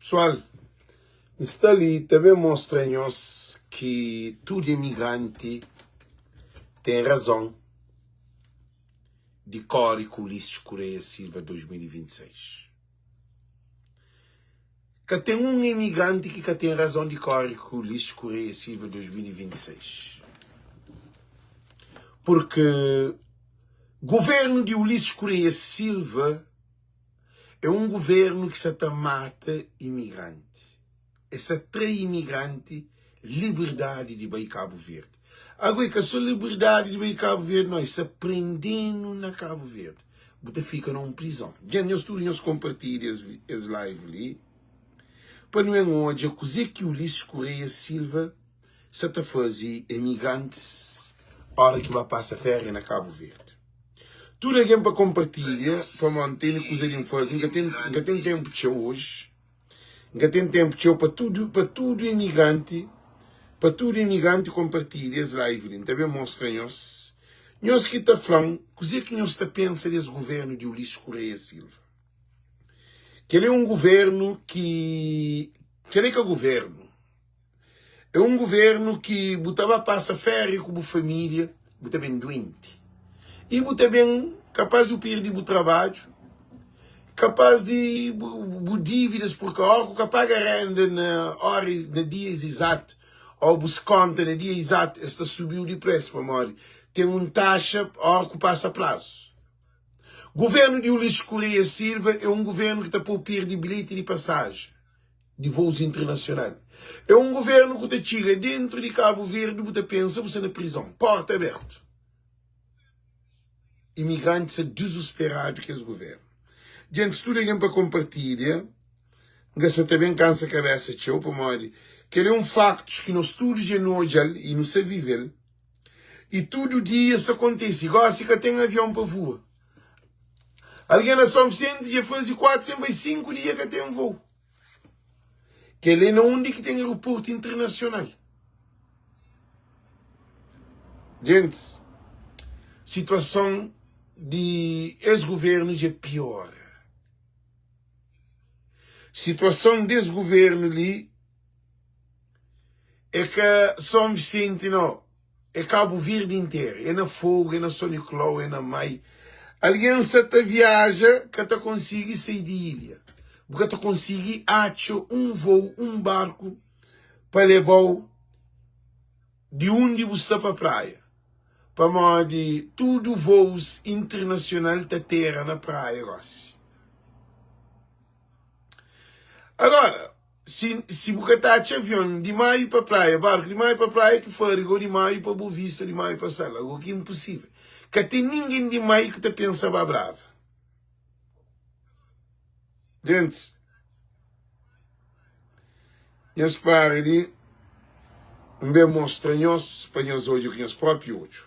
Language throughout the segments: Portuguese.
Pessoal, está ali também mostra-nos que todo imigrante tem razão de cor e com Ulisses Correia Silva 2026. Que tem um imigrante que tem razão de cor e com Ulisses Correia Silva 2026. Porque o governo de Ulisses Correia Silva é um governo que se mata imigrante. Essa trai imigrante liberdade de ir Cabo Verde. Agora que a sua liberdade de ir Cabo Verde, nós se prendendo na Cabo Verde. Você fica numa prisão. Gente, nós todos compartilhamos as lives ali. Para não é hoje, coisa que Ulisses Correia Silva se está fazendo imigrantes a hora que vai passar férias na Cabo Verde. Tudo alguém para compartilhar, para manter a coisa de fazer, que tem tempo de hoje. Que tem tempo de para tudo imigrante compartilha as lives, também mostra-nos. Nós que está falando, coisa que nós está pensando desse governo de Ulisses Correia Silva. Que ele é um governo que ele é governo. É um governo que botava passar férias com a família, botava bem doente. E botava bem capaz de perder o trabalho. Capaz de dívidas porque ou que paga renda na dias exato ou buscante na dia exato está subiu de preço para morrer tem uma taxa ou que passa prazo. Governo de Ulisses Correia Silva é um governo que está por perder bilhete de passagem de voos internacionais. É um governo que te tira dentro de Cabo Verde, você pensa você na prisão, porta aberta. Imigrantes desesperados que esse governo. Gente, se tudo alguém para compartilhar, você também cansa a cabeça, tchau, para morrer. Que ele é um facto que nós todos já não e não se vive. E todo dia isso acontece. Igual assim que tem avião para voar. Alguém na São Vicente já faz 4, 5 dias que tem um voo. Que ele é onde que tem aeroporto internacional. Gente, situação de ex-governo já pior. Situação desse governo ali é que São Vicente não é Cabo Verde inteiro, é na Fogo, é na São Nicolau, é na Mai. Alguém se viaja que te consegue sair de ilha, porque te consegue achar um voo, um barco para levar de onde você está para a praia, para modo de tudo voos internacionais da terra na praia, Agora, se você está de avião de maio para a praia, barco de maio para a praia, que for de maio para Boa Vista, de maio para Sala, algo que é impossível. Que tem ninguém de maio que te pensa brava. Gente, nós para ali, me mostra-nos, para nós hoje, com nosso próprio olho.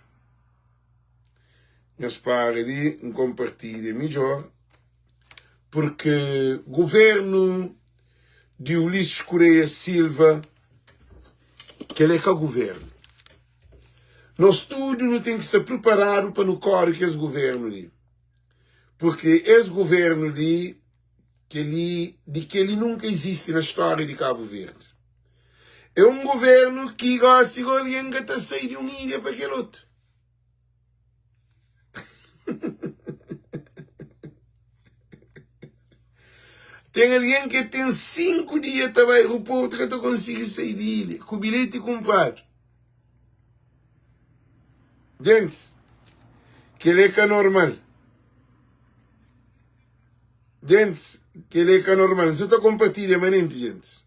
Nós para ali, compartilha melhor, porque o governo de Ulisses Correia Silva, que ele é que é o governo. Nós tudo não tem que se preparar para no corre que esse governo ali. Porque esse governo ali, que ele nunca existe na história de Cabo Verde. É um governo que gosta de alguém que está saindo de uma ilha para aquele outro. Tem alguém que tem 5 dias para o aeroporto que tu consegue sair de ilha, com o bilhete comprado. Gente, que ele é que é normal. Gente, que ele é que é normal. Você está compartilhando, mas gente.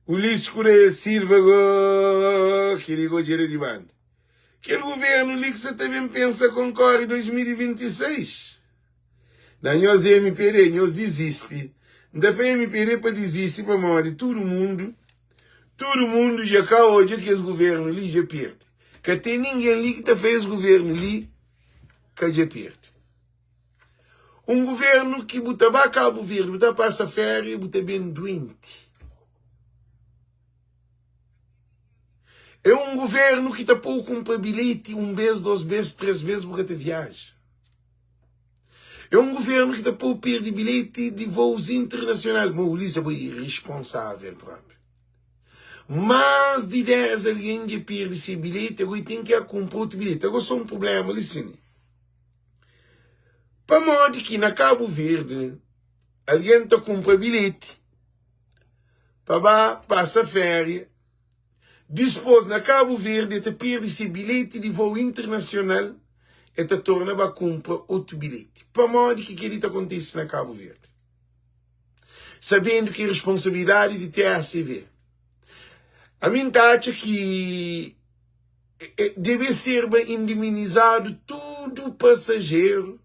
Ulisses Correia Silva, que ele gosta de banda. Aquele governo ali que você também pensa concorre em 2026. Nós de MPD, nós desiste. Da foi MPD para desistir para morrer todo mundo já cá hoje que esse governo ali já perde. Que tem ninguém ali que está fez governo ali que já perde. Um governo que bota Cabo Verde, bota passa férias, bota bem doente. É um governo que está pouco comprar bilhete 1 vez, 2 vezes, 3 vezes porque te viaja. É um governo que está por perder bilhete de voos internacionais. Mas o Lisa foi irresponsável próprio. Mas de 10 alguém que perde esse bilhete, agora tem que comprar outro bilhete. Agora só um problema, listen. Para modo que na Cabo Verde, alguém está compra bilhete para passar férias, dispôs na Cabo Verde de perder esse bilhete de voo internacional e te torna a comprar outro bilhete. Para modo que aquilo acontece na Cabo Verde. Sabendo que a responsabilidade de TACV. A mim acha que deve ser indemnizado todo passageiro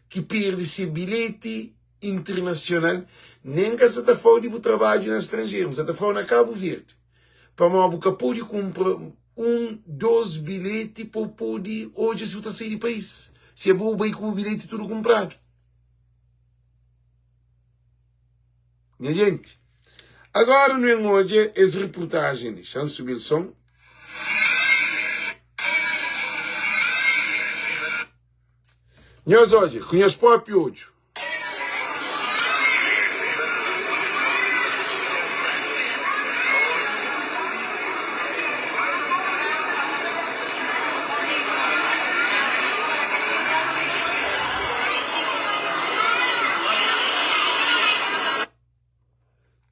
que perde esse bilhete internacional, nem que você está fora de trabalho no estrangeiro, você está fora na Cabo Verde. Para uma boca pode comprar 1, 2 bilhetes para poder hoje se você sair do país. Se é bom, vai com o bilhete tudo comprado. Minha gente, agora não é hoje as reportagens. Deixa eu subir o som. Nós hoje, conheço próprio hoje.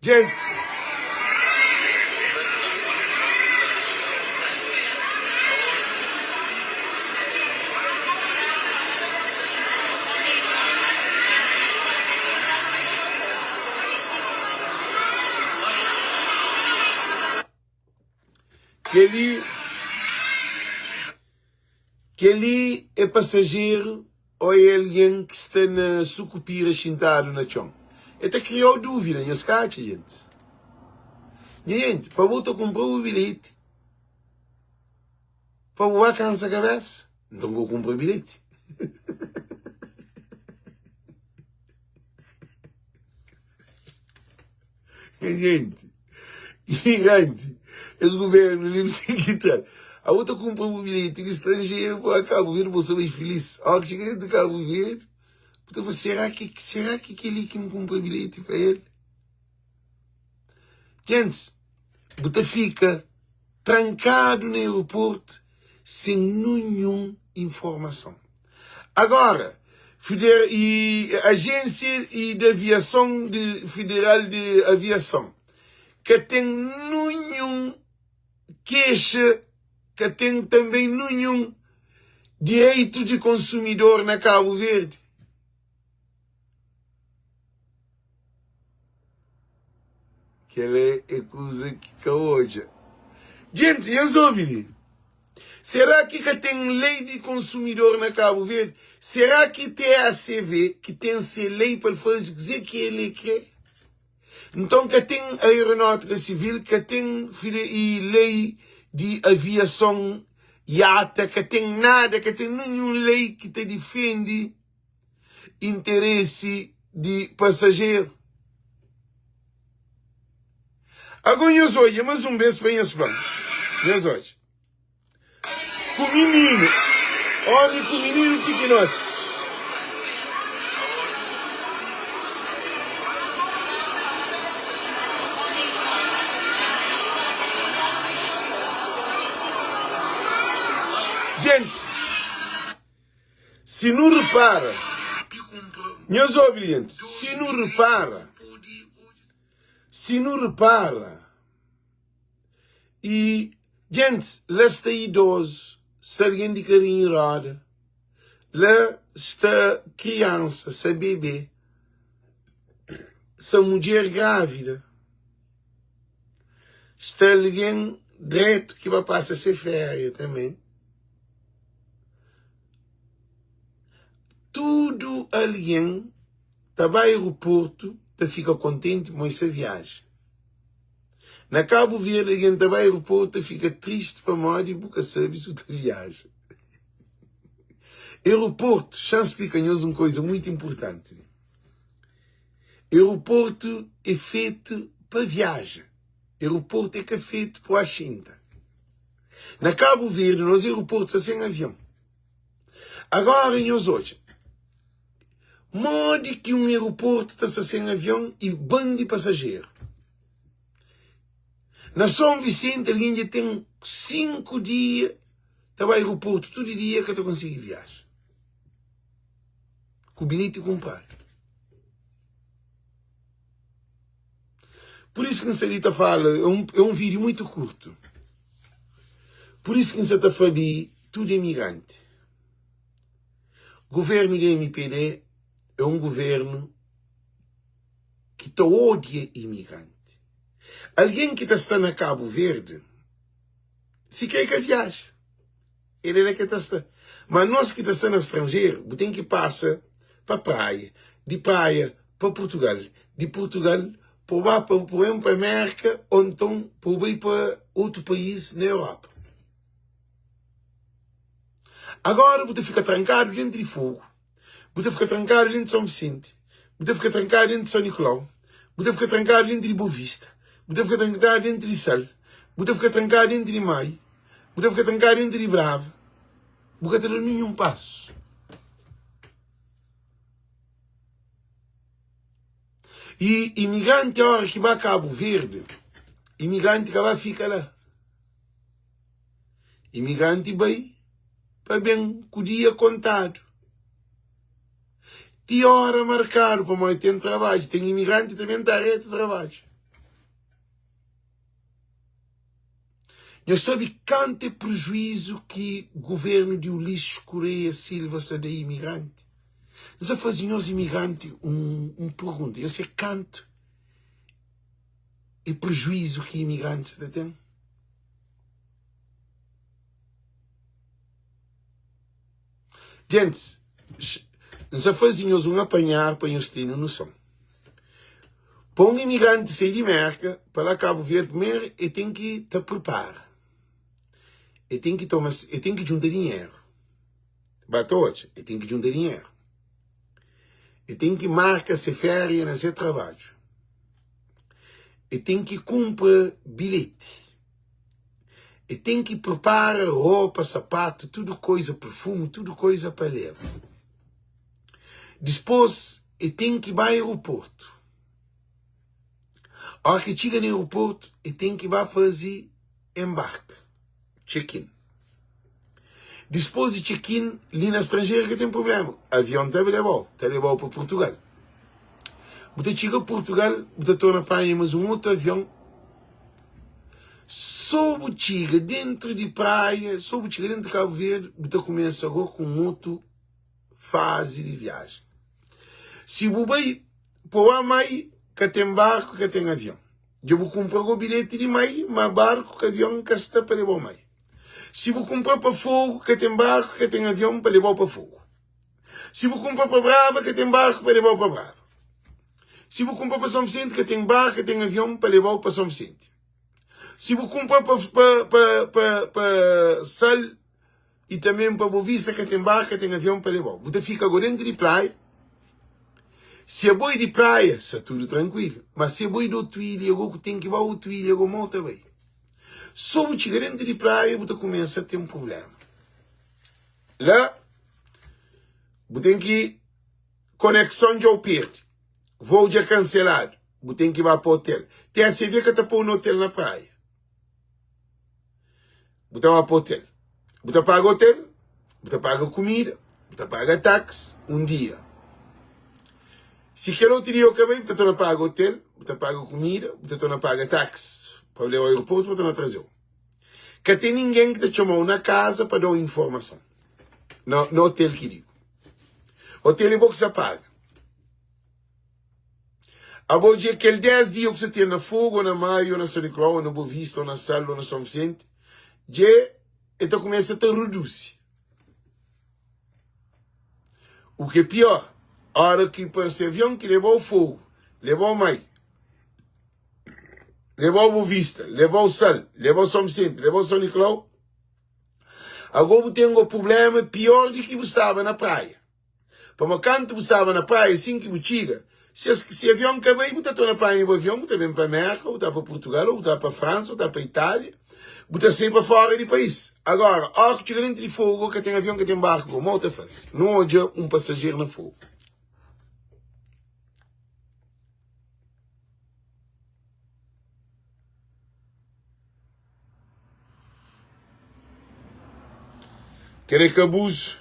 Gente, que ele é passageiro ou é alguém que está na sucupira sentado na chão. Até criou dúvida em escate, gente. Gente, para voltar a comprar o bilhete, para voar cansa a cabeça, então vou comprar o bilhete. Gente, gigante, esse governo ele não tem que estar. A outra compra um bilhete de estrangeiro para Cabo Verde, você vai feliz. A hora que chega dentro de Cabo Verde, então, será que aquele que me compra bilhete para ele? Gente, você fica trancado no aeroporto sem nenhuma informação. Agora, a Agência de Aviação Federal de Aviação, que tem nenhum queixa, que tem também nenhum direito de consumidor na Cabo Verde. Que ele é coisa que hoje. Gente, resolve. Será que tem lei de consumidor na Cabo Verde? Será que tem a CV, que tem essa lei para fazer dizer que ele quer? Então, que tem a aeronáutica civil, que tem lei de aviação IATA, que tem nada, que tem nenhuma lei que te defende interesse de passageiro. Agora, eu sou mas um beijo para as planos. Eu sou com o menino. Homem com o menino pequenote. Gente, se não repara, meus ouvintes, se não repara, e, gente, lá está idoso, se alguém de carinho roda, lá está criança, se bebê, se mulher grávida, está alguém direto que vai passar a ser férias também. Tudo alguém está para o aeroporto, fica contente com essa viagem. Na Cabo Verde, alguém está para o aeroporto, fica triste para morrer porque sabe se outra viagem. Aeroporto, já explica-nos uma coisa muito importante. Aeroporto é feito para viagem. Aeroporto é que é feito para a China. Na Cabo Verde, nos aeroportos, sem avião. Agora, nós hoje, Modo que um aeroporto está sem avião e bando de passageiro. Na São Vicente, alguém já tem 5 dias, está no aeroporto todo dia que tu consegue viajar. Com o bilhete comprado. Por isso que a Sarita fala, é um vídeo muito curto. Por isso que a Sarita fala de tudo imigrante. O governo da MPD é um governo que odia imigrante. Alguém que está na Cabo Verde, se quer que viaje. Ele é que está. Mas nós que estamos no estrangeiro, tem que passar para a praia. De praia para Portugal. De Portugal para a América ou então para ir para outro país na Europa. Agora você fica trancado dentro de Fogo. Você fica trancado dentro de São Vicente. Você fica trancado dentro de São Nicolau. Você fica trancado dentro de Boa Vista. Você fica trancado dentro de Sal. Você fica trancado dentro de Mai. Você fica trancado dentro de Brava. Você não tem nenhum passo. E imigrante, a hora que vai a Cabo Verde, imigrante que vai ficar lá. Imigrante vai para bem com o dia contado. Tem hora marcada para mais ter trabalho. Tem imigrante também está reto de trabalho. Eu sabe quanto prejuízo que o governo de Ulisses Correia Silva se dá imigrante. Nós fazemos aos imigrantes pergunta. Eu sei quanto é prejuízo que imigrantes têm. Gente, nós fazemos apanhar para nós terem noção. Para um imigrante sair de América, para Cabo Verde, primeiro, ele tem que te preparar. Ele tem que juntar dinheiro. Batote, ele tem que juntar dinheiro. Ele tem que marcar se férias no seu trabalho. Ele tem que comprar bilhete. Ele tem que preparar roupa, sapato, tudo coisa, perfume, tudo coisa para levar. Depois, ele tem que ir ao aeroporto. A hora que chega no aeroporto, ele tem que ir fazer embarque. Check-in. Depois de check-in, ali na estrangeira que tem problema. O avião está levado para Portugal. Você chega a Portugal, você torna para aí mais um outro avião. Só você chega dentro de praia, só você chega dentro de Cabo Verde, você começa agora com outra fase de viagem. Se você vai para a Mai, que tem barco, que tem avião. Eu vou comprar o bilhete de Mai, mas barco, que avião, que está para levar Mai. Se vou comprar para Fogo, que tem barco, que tem avião para levar para Fogo. Se vou comprar para Brava, que tem barco para levar para Brava. Se vou comprar para São Vicente, que tem barco, que tem avião para levar para São Vicente. Se vou comprar para Sal e também para Boa Vista, que tem barco, que tem avião para levar. Você fica agora dentro de praia. Se é boi de praia, está tudo tranquilo. Mas se é boi de outro ilha, eu tenho que ir ao outro ilha, eu monto bem. Só você chegar dentro de praia, você começa a ter um problema. Lá, você tem que conexão já perde. Voo já cancelado. Você tem que ir para o hotel. Tem a CV que está para um hotel na praia. Você vai para o hotel. Você paga hotel, você paga comida, você paga táxi, um dia. Se aquele outro dia eu acabei, você não paga hotel, você paga comida, você não paga táxi. Para levar ao aeroporto, você não trazeu. Que tem ninguém que te chamou na casa para dar informação. No hotel que digo. Hotel é bom que você paga. A bom dia, aquele 10 dias que você tem na Fogo, ou na Maio, ou na São Nicolau, ou na Boa Vista, ou na Sal, ou na São Vicente, já então começa a te reduzir. O que é pior, a hora que para esse avião que levou o Fogo, levou o Maio, levou o Boa Vista, levou o Sal, levou o São Vicente, levou o São Nicolau, agora tem um problema pior do que você estava na praia. Para quando você estava na praia, assim que você chega, se o avião cair, você está na praia no avião, você vem para a América, ou está para Portugal, ou está para a França, ou está para a Itália, você sai para fora do país. Agora, a hora que chega dentro de Fogo, que tem avião, que tem barco, como outra faz? Não odia um passageiro no Fogo. Quer que abuso?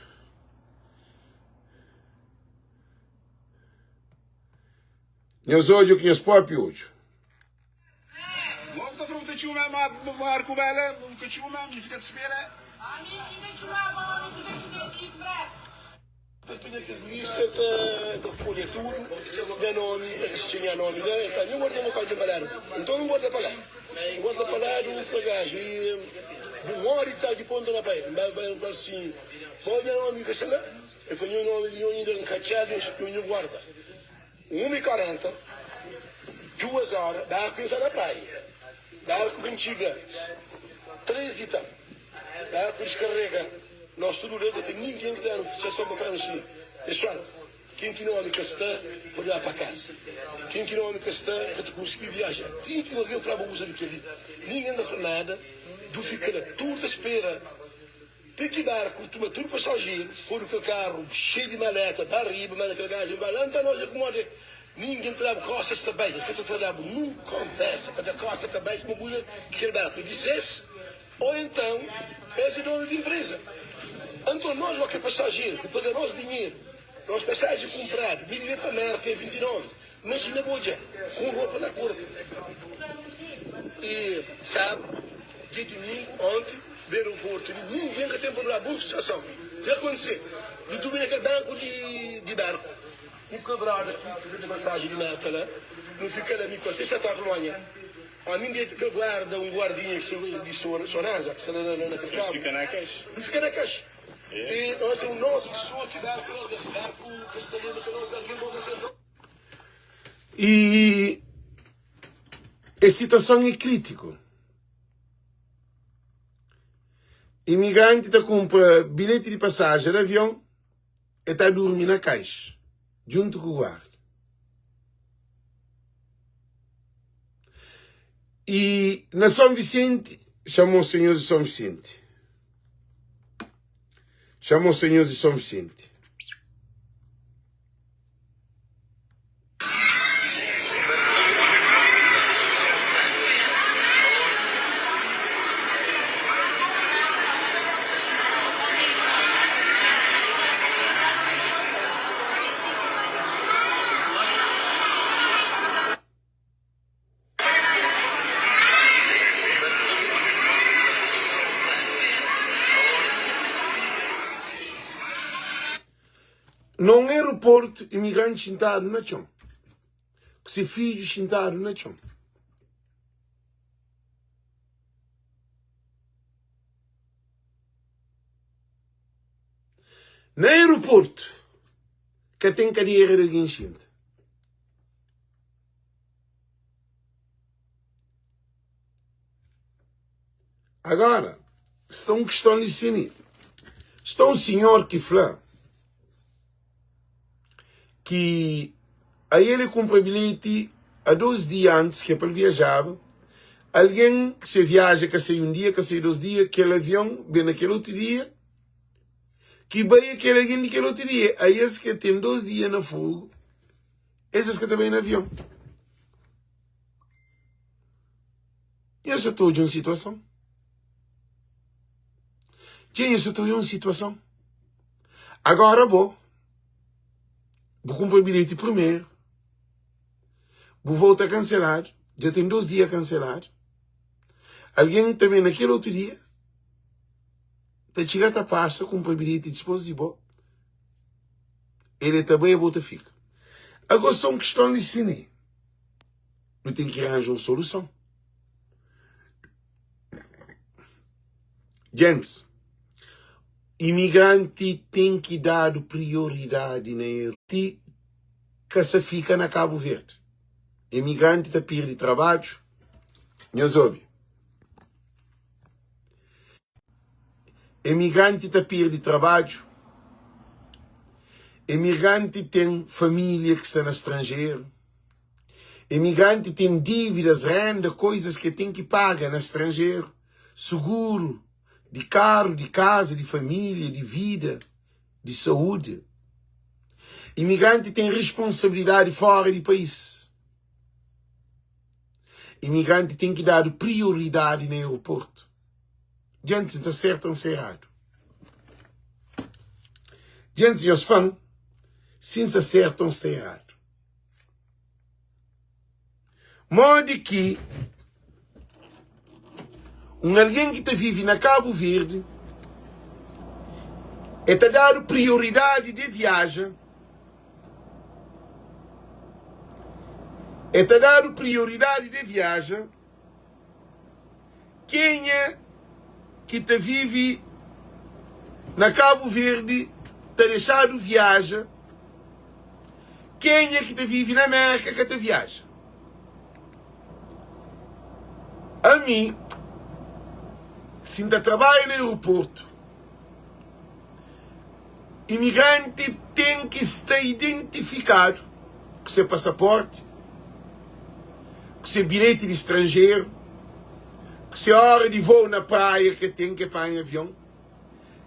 Nós hoje, que nós pop hoje. Logo da fruta tinha uma marca bela, nunca tinha uma, me fica de espera. A mim ainda tinha uma, me fica de express. Depois que as listas da folha tudo, da nome, se tinha nome, né? Não guarda uma coisa de parar. Então não guarda parar. Guarda parar um fragajo e um hora e tal de ponto na pai. Vai assim, pode meu nome que sei lá. Eu fui um nome de um ainda encachado e não guarda. 1h40, 2 horas, dá a coisa na praia. Dá a coisa antiga, 3 e tal. Dá a coisa descarrega. Nós tudo rega, tem ninguém que dá no processo para fazer assim. Pessoal, quem que não ame que está, pode ir para casa. Quem que não ame que está, que te conseguir viajar. Quem que não quer para usar aquele. Ninguém dá nada, tu fica lá, tudo espera. Tem que dar com tudo passageiro, por o carro cheio de maleta, para arriba, mas aquele gajo vai lá, então nós acomoda. Ninguém trava costas também, as pessoas falam, não conversa, para a costa também, se uma mulher que ele barco dissesse, ou então, é dono de empresa. Então nós, o que é passageiro, que paga nós dinheiro, nós passagens comprados, vir para a merca é 29, mas na boja, com roupa na corpo. E sabe, dia de domingo, ontem, ver o porto, ninguém que tem problema, boa situação. Já aconteceu, de domingo aquele banco de barco, um quebrado aqui, de passagem de merca lá, não fica lá, me contei, 7 horas da manhã. A mim dentro que guarda um guardinha de Sorasa, que está naquele carro. Fica na caixa. Não fica na caixa. E nós, o nosso pessoa que dá com o castelhano, que nós alguém pode fazer, não. E a situação é crítica. Imigrante está compra bilhete de passagem de avião e está a dormir na caixa, junto com o guarda. E na São Vicente, chamou o Senhor de São Vicente. Chamou o Senhor de São Vicente. Num aeroporto, imigrantes sentados no chão. Com seus filhos sentados no chão. No aeroporto, que tem cadeira de alguém senta. Agora, está uma questão de cena. Está um senhor que fala que a ele compra bilhete há 2 dias antes que é para viajar. Alguém que se viaja, que sai um dia, que sai 2 dias, aquele avião vem naquele outro dia, que vai aquele alguém naquele outro dia. Aí esses que tem 2 dias no fogo, esses que também no avião. E essa estou de uma situação. Tinha essa estou de uma situação. Agora vou comprar bilhete primeiro. Vou voltar a cancelar. Já tem 2 dias a cancelar. Alguém também naquele outro dia está chegando a passa, compra bilhete disponível. Ele também a volta fica. Agora são questão de cine. Não tem que arranjar uma solução. Gente, imigrante tem que dar prioridade na que se fica na Cabo Verde. Imigrante está perdendo trabalho. Não sabe. Imigrante está perdendo trabalho. Imigrante tem família que está no estrangeiro. Imigrante tem dívidas, renda, coisas que tem que pagar no estrangeiro. Seguro, de carro, de casa, de família, de vida, de saúde. Imigrante tem responsabilidade fora do país. Imigrante tem que dar prioridade no aeroporto. Gente, está certo ou está errado? Gente, os fãs, se acertam, está errado. Modo que alguém que vive na Cabo Verde é te dar prioridade de viagem, quem é que te vive na Cabo Verde te deixado viaja, quem é que te vive na América que te viaja. A mim, se ainda trabalho no aeroporto, imigrante tem que estar identificado com seu passaporte, com seu bilhete de estrangeiro, com sua hora de voo na praia que tem que apanhar avião,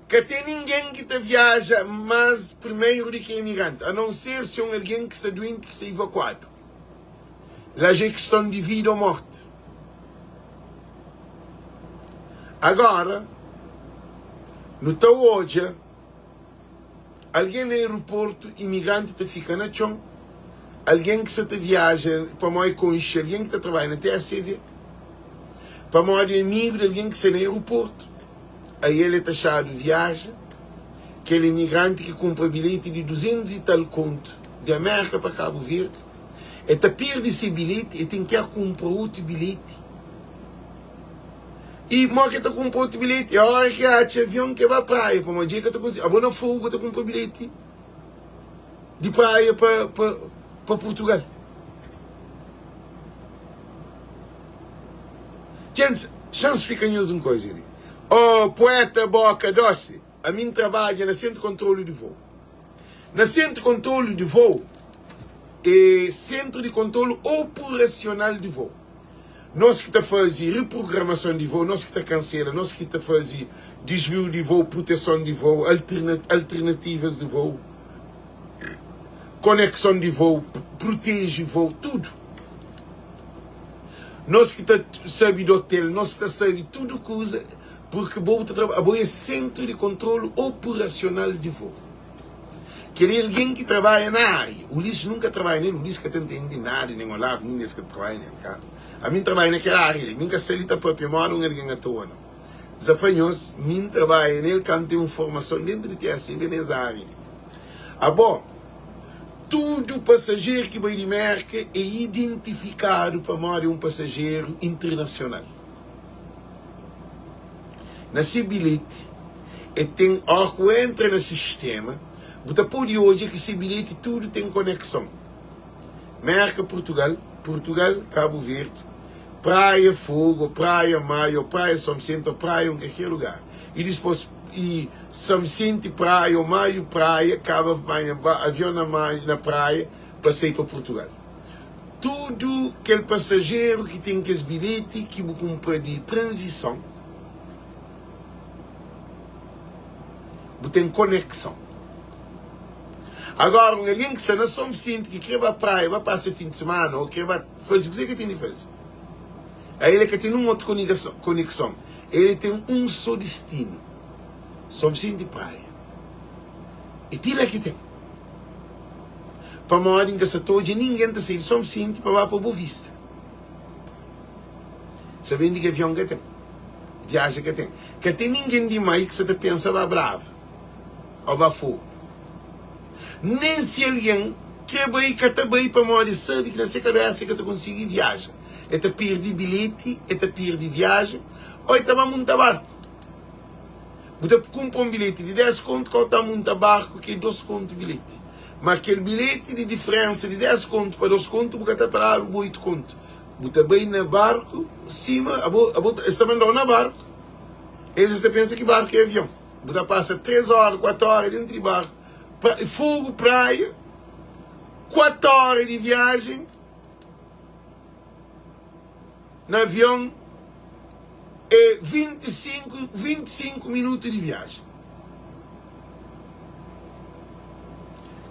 que tem ninguém que te viaja mais primeiro do que imigrante, a não ser se é alguém que está doente, que está evacuado. Lá já é questão de vida ou morte. Agora, no teu hoje, alguém no aeroporto, imigrante, te fica na chão, alguém que se te viaja para moer com isso, alguém que te trabalha na TSV, para moer de amigo de alguém que está no aeroporto, aí ele é taxado de viagem, aquele imigrante que compra bilhete de 200 e tal conto de América para Cabo Verde, e te perde esse bilhete e tem que comprar outro bilhete. E mal que tu compra outro bilhete, é a hora que há avião que vai à praia, para uma dia que tu consegue. A boa fogo tu compra bilhete de praia para Portugal. Gente, chance fica em uma coisa ali. Oh, poeta boca doce, a mim trabalha no centro de controle de voo. No centro de controle de voo, é centro de controle operacional de voo. Nós que fazemos reprogramação de voo, nós que cancela, nós que fazemos desvio de voo, proteção de voo, alternativas de voo, conexão de voo, protege voo, tudo. Nós que sabemos do hotel, nós que sabemos tudo coisa, porque o é centro de controle operacional de voo. Que é alguém que trabalha na área. O Ulisses nunca trabalha nele, o Ulisses que não entende nada, nem olhar, nem desse que trabalha nele. A mim trabalha naquela área, minha celita própria mora alguém à toa. Desafanhoso, mim trabalha nele quando tem uma formação dentro de TSV nessa área. Ah, bom, todo passageiro que vai de América é identificado para morar um passageiro internacional. Nesse bilhete, e tem, ao que entra no sistema, depois de hoje, que esse bilhete tudo tem conexão. América, Portugal, Cabo Verde, Praia Fogo, Praia Maio, Praia São Vicente, Praia em qualquer lugar. E depois, São Vicente, Praia, Maio, Praia, Cabo avião na praia, passei para Portugal. Tudo aquele passageiro que tem aqueles bilhetes que vou comprar de transição, tem conexão. Agora, alguém que está na São Vicente, que quer ir para a praia, vai passar fim de semana, ou quer fazer o que tem de fazer. Aí ele que tem uma outra conexão. Ele tem um só destino. São Vicente e praia. E tira é que tem. Para uma hora em que essa toda, ninguém está saindo de São Vicente para lá para Boa Vista. Sabendo que avião que tem. Viagem que tem. Que tem ninguém demais que você pensa vai bravo. Ou vai fogo. Nem se alguém quer bem, que está bem para morrer, sabe que nessa cabeça que tu consegue viajar. É te perder bilhete, é te perder viagem, ou é te montar barco. Você compra um bilhete de 10 conto, ou está montar barco, que é 2 conto de bilhete. Mas aquele bilhete de diferença de 10 conto para 2 conto, você está para 8 conto. Você bem no barco, cima, você está mandando na barco. E você pensa que barco é avião. Você passa 3 horas, 4 horas dentro de barco. Fogo, praia, 4 horas de viagem, no avião, é 25 minutos de viagem.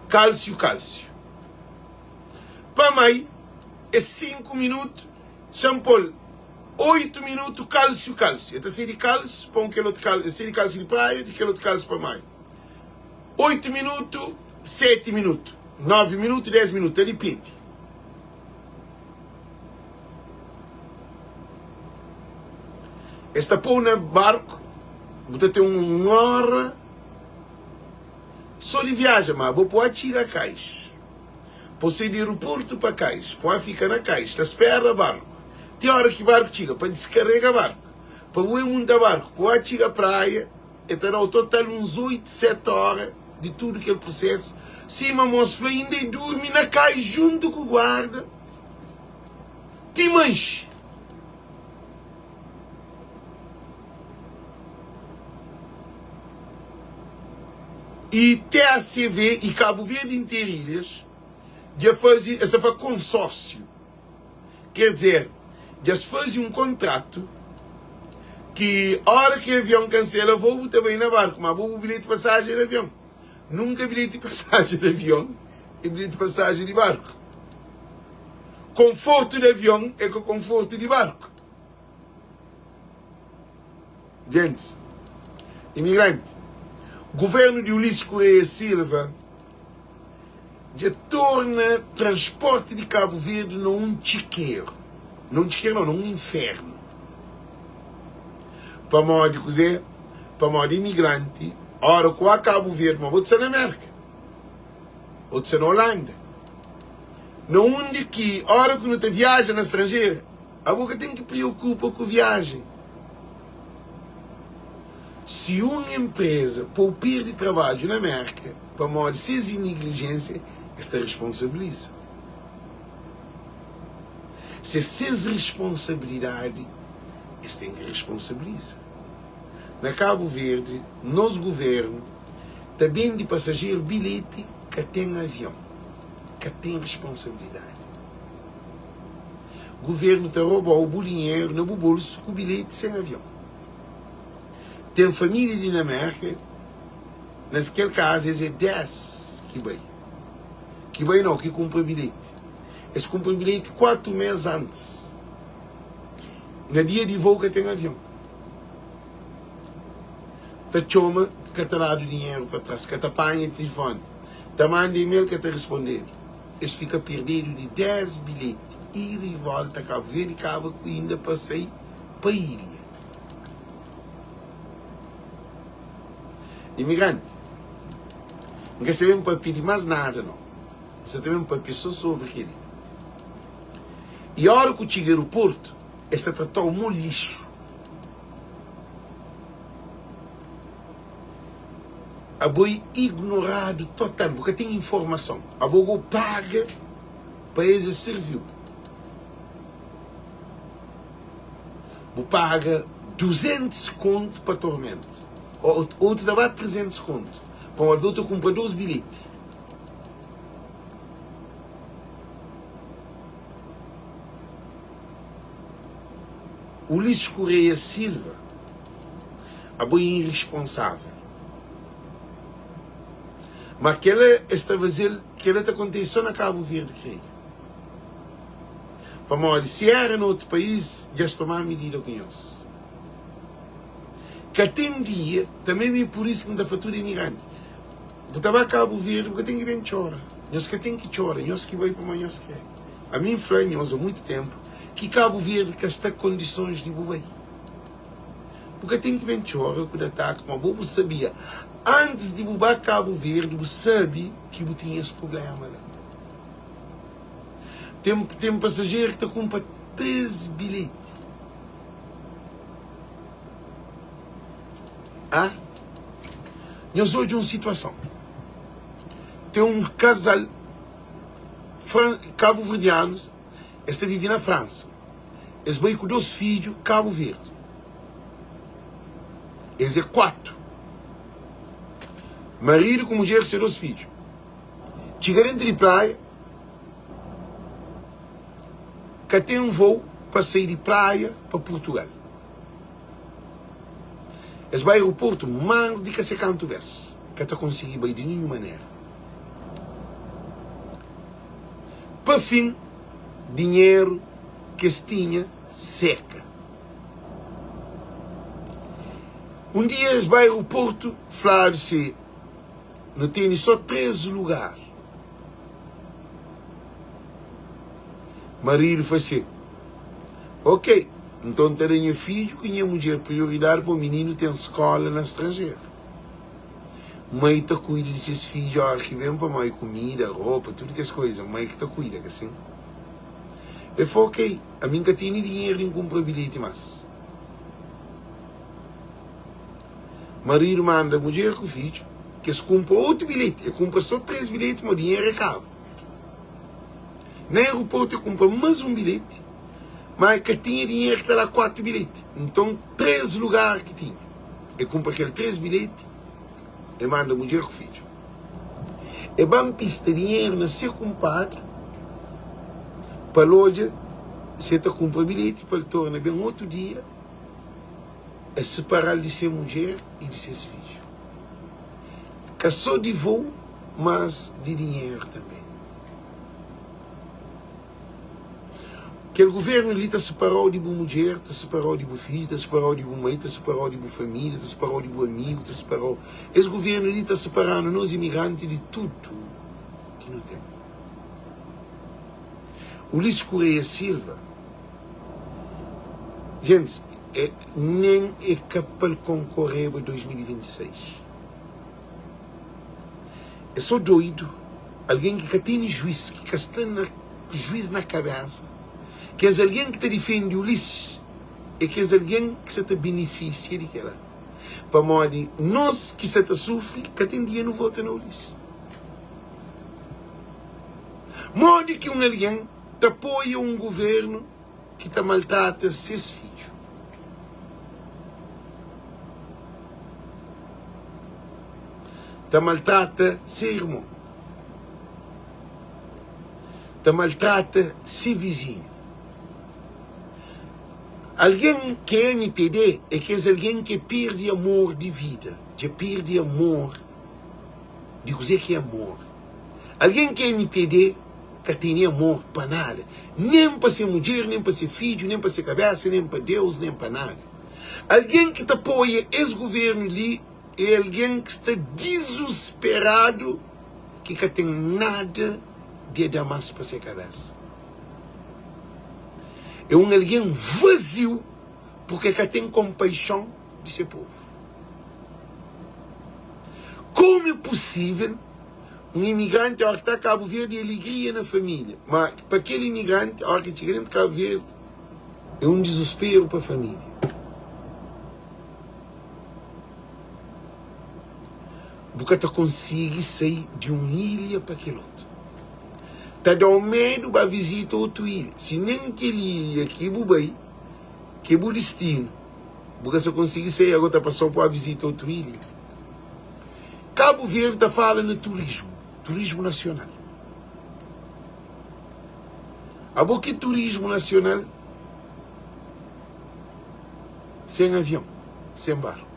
Cálcio. Para mim, é 5 minutos, Champol, 8 minutos, cálcio. Então, se de cálcio, põe aquele outro cálcio, se de cálcio de praia, aquele outro cálcio para mim. 8 minutos, 7 minutos, 9 minutos, 10 minutos, depende. Esta pôr no barco, você tem uma hora só de viagem, mas vou pôr a caixa. Pode sair do aeroporto para caixa, pode ficar na caixa, espera o barco. Tem hora que o barco chega para descarregar o barco, para o mundo barco, pode chegar à praia, e terá o total uns 8, 7 horas de tudo aquele processo. Sim, mas ainda dorme na caixa junto com o guarda. Tem mais. E TACV e Cabo Verde Interilhas já fazem consórcio. Quer dizer, já se fazia um contrato que a hora que o avião cancela, vou também na barco, mas vou o bilhete de passagem de avião. Nunca bilhete de passagem de avião e bilhete de passagem de barco. Conforto de avião é com conforto de barco. Gente, imigrante, governo de Ulisses Correia Silva já torna transporte de Cabo Verde num chiqueiro. Não chiqueiro, não, num inferno. Para modo de cozer, para modo de imigrante, a hora que há Cabo Verde, mas vou ser na América, vou ser na Holanda. Não onde que, a hora que não te viaja na estrangeira, a boca tem que preocupar com a viagem. Se uma empresa poupar de trabalho na América, para modo de ser negligência, esta responsabiliza. Se é responsabilidade, esta tem que responsabilizar. Na Cabo Verde, nos governos, também de passageiro bilhete que tem avião, que tem responsabilidade. O governo está roubando o dinheiro no bolso com bilhete sem avião. Tem família de Dinamarca, naquele caso, é 10 que vai. Que vai não, que compra bilhete. Eles compram bilhete 4 meses antes. No dia de voo que tem avião. Te chama que te dá o dinheiro para trás, que te apanha o telefone, te manda e-mail que te responder. Eles ficam perdidos de 10 bilhetes, ida e volta a Cabo Verde e acaba que ainda passei para a ilha. Imigrante, não recebemos para pedir mais nada, não. Recebemos para pedir só sobre aquele. E a hora que eu chego ao aeroporto, essa tratou um lixo. A boi ignorado total, porque tem informação. A boi paga para esse serviu. Vou paga 200 conto para tormento. Outro dá 300 conto. Para uma vez eu compro 12 bilhetes. Ulisses Correia Silva, a boi irresponsável. Mas que ela está fazendo, que ela está acontecendo na Cabo Verde, creio. Para morrer, se era no outro país, já se tomar a medida com nós. Que até um dia, também é por isso que não dá fatura imigrante. Eu estava a Cabo Verde, porque tem que vir chorar. Nós que tem que chorar, nós que vai para amanhã se quer. A mim falei nós há muito tempo que Cabo Verde que está em condições de boi. Porque tem que vir chorar quando ataque, mas o bobo sabia. Antes de bubar Cabo Verde, você sabe que você tinha esse problema. Tem um passageiro que compra 13 bilhetes. Nós hoje uma situação. Tem um casal cabo-verdianos, está vivendo na França. Eles vão com 2 filhos Cabo Verde. Eles é 4. Marido com mulher e 2 filhos. Chegaram de praia, que tem um voo para sair de praia para Portugal. Eles vão ao aeroporto mais de que 50 vezes, que está conseguindo ir de nenhuma maneira. Para fim, dinheiro que se tinha seca. Um dia eles vão ao aeroporto falar-se não tem só 3 lugares. Marido foi assim, ok, então tenho filho que minha mulher prioridade para o menino tem escola na estrangeira. Mãe está cuida desses filhos, que vem para mãe comida, roupa, tudo que as coisas, mãe que está cuida, assim. Eu falei, ok, a mim que tem dinheiro em comprar bilhete mais. Marido manda a mulher com o filho, que se compra outro bilhete, ele compra só 3 bilhetes, mas o dinheiro acaba. No aeroporto compra mais um bilhete, mas que tinha dinheiro que está lá 4 bilhetes. Então, 3 lugares que tinha. Ele compra aquele 3 bilhetes e manda a mulher com o filho. E vamos pista dinheiro na seu compadre para a loja, você está compra bilhete para ele tornar bem outro dia, é separar de ser mulher e de seus filhos. Que só de voo, mas de dinheiro também. Que o governo ali está separado de uma mulher, está separado de um filho, está separado de uma mãe, está separado de uma família, está separado de um amigo, está separado. Esse governo ali está separando nós imigrantes de tudo que não tem. Ulisses Correia Silva, gente, nem é capaz de concorrer para 2026. É só doido, alguém que tem juiz, que está juiz na cabeça, que é alguém que te defende Ulisses, e que é alguém que se te beneficia daquela. Para modo nós que se te sofre, que tem dia não vota no Ulisses. Modo que alguém te apoia um governo que te maltrata seus filhos. Te maltrata seu irmão. Te maltrata seu vizinho. Alguém que é NPD é que é alguém que perde amor de vida, que perde amor de dizer que é amor. Alguém que é NPD que tem amor para nada, nem para ser mulher, nem para ser filho, nem para ser cabeça, nem para Deus, nem para nada. Alguém que te apoia esse governo ali é alguém que está desesperado, que não tem nada de dar mais para ser cabeça. É alguém vazio, porque que tem compaixão de seu povo. Como é possível um imigrante, a hora que está a Cabo Verde, alegria na família, mas para aquele imigrante, a hora que chega dentro de Cabo Verde, é um desespero para a família. Porque tu consegue sair de uma ilha para aquele outro. Tá dando medo para visitar outra ilha. Se nem aquele ilha que é bem, que é o destino, porque você consegue sair agora para só para visitar outra ilha. Cabo Verde está falando de turismo nacional. A boa que turismo nacional sem avião, sem barco.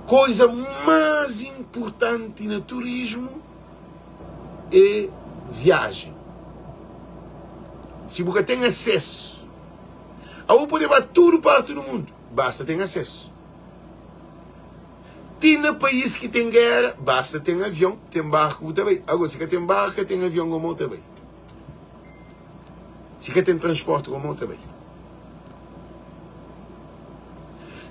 Coisa mais importante no turismo é viagem. Se você tem acesso, a pode levar tudo para todo mundo, basta ter acesso. Tem no país que tem guerra, basta ter avião, tem barco também. Agora, se você tem barco, tem avião como também. Se você tem transporte como também.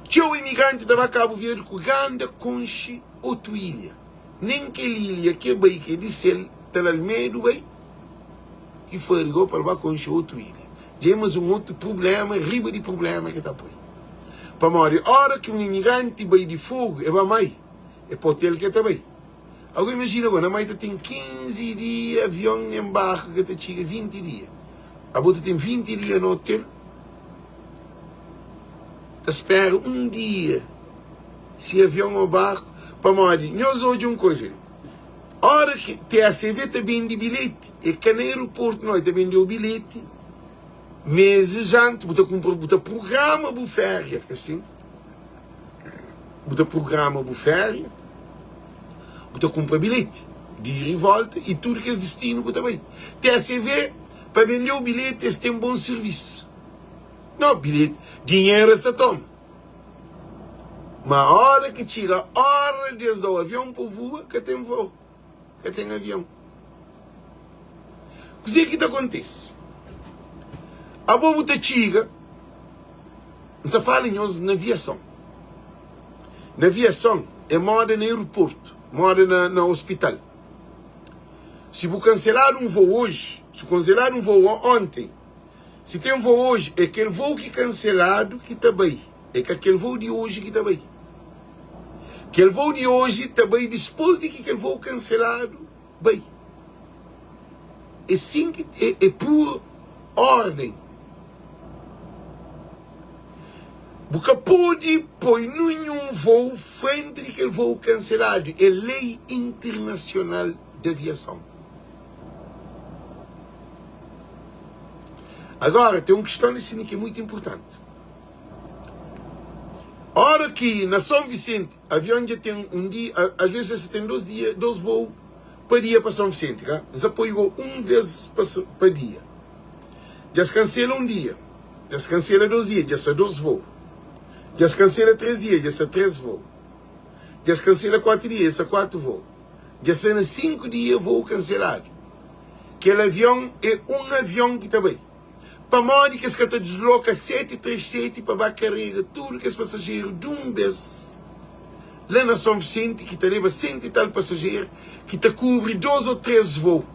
Tinha um imigrante estava a Cabo Verde com grande conche outra ilha. Nem aquela ilha que é bem, que é de céu, está lá no meio do bem, que foi ligou para levar conche outra ilha. Temos um outro problema, riba de problema que está por aí. Para morrer, a hora que um imigrante vai de fogo, é para mãe, é para o hotel que está bem. Agora imagina agora, a mãe tem 15 dias, avião em barco, que está chega 20 dias. A outra tem 20 dias no hotel. Espera um dia, se avião ou barco, para morrer. Nós hoje uma coisa, a hora que a CV está bem de bilhete, e que no aeroporto nós também deu bilhete, meses antes, você programa a férias, assim, você programa a férias, você compra bilhete, de ir e volta, e tudo que é destino, você também. Tem a CV, para vender o bilhete, eles têm um bom serviço. Não, bilhete, dinheiro você toma. Mas a hora que chega, a hora desde o avião para voar, que tem voo, que tem avião. O que é que acontece? A bobo te chega, se fala em na aviação. Na aviação, é moda no aeroporto, moda no hospital. Se vou cancelar um voo hoje, se cancelar um voo ontem, se tem um voo hoje, é aquele voo que é cancelado que está bem. É que aquele voo de hoje que está bem. Aquele voo de hoje está bem depois de que aquele voo cancelado, bem. É assim que é por ordem. Porque pode pôr nenhum voo frente àquele voo cancelado. É lei internacional de aviação. Agora, tem uma questão assim que é muito importante. A hora que na São Vicente, o avião já tem um dia, às vezes você tem 2 voos para dia para São Vicente. Tá? Já apoiou 1 vez para dia. Já se cancela um dia. Já se cancela 2 dias, já são 2 voos. Já se cancela 3 dias, já são 3 voos. Já se cancela 4 dias, já são 4 voos. Já são 5 dias voo cancelado. Aquele avião é um avião que está bem. Para modo que se desloca 737 para carregar tudo que os passageiros de um vez. Lá na São Vicente, que te leva 100 e tal passageiros, que te cobre 2 ou 3 voos.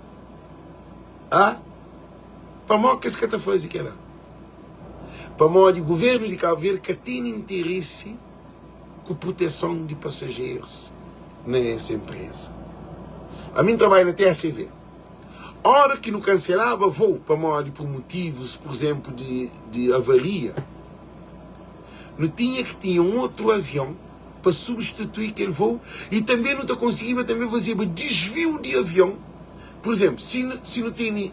Ah? Para modo que se faz aquilo. Para modo o governo de Cabo Verde que tem interesse com a proteção de passageiros nessa empresa. A mim trabalho na TACV. A hora que não cancelava voo para modo por motivos, por exemplo, de avaria, não tinha que ter um outro avião para substituir aquele voo e também não conseguia também fazer desvio de avião. Por exemplo, se não tem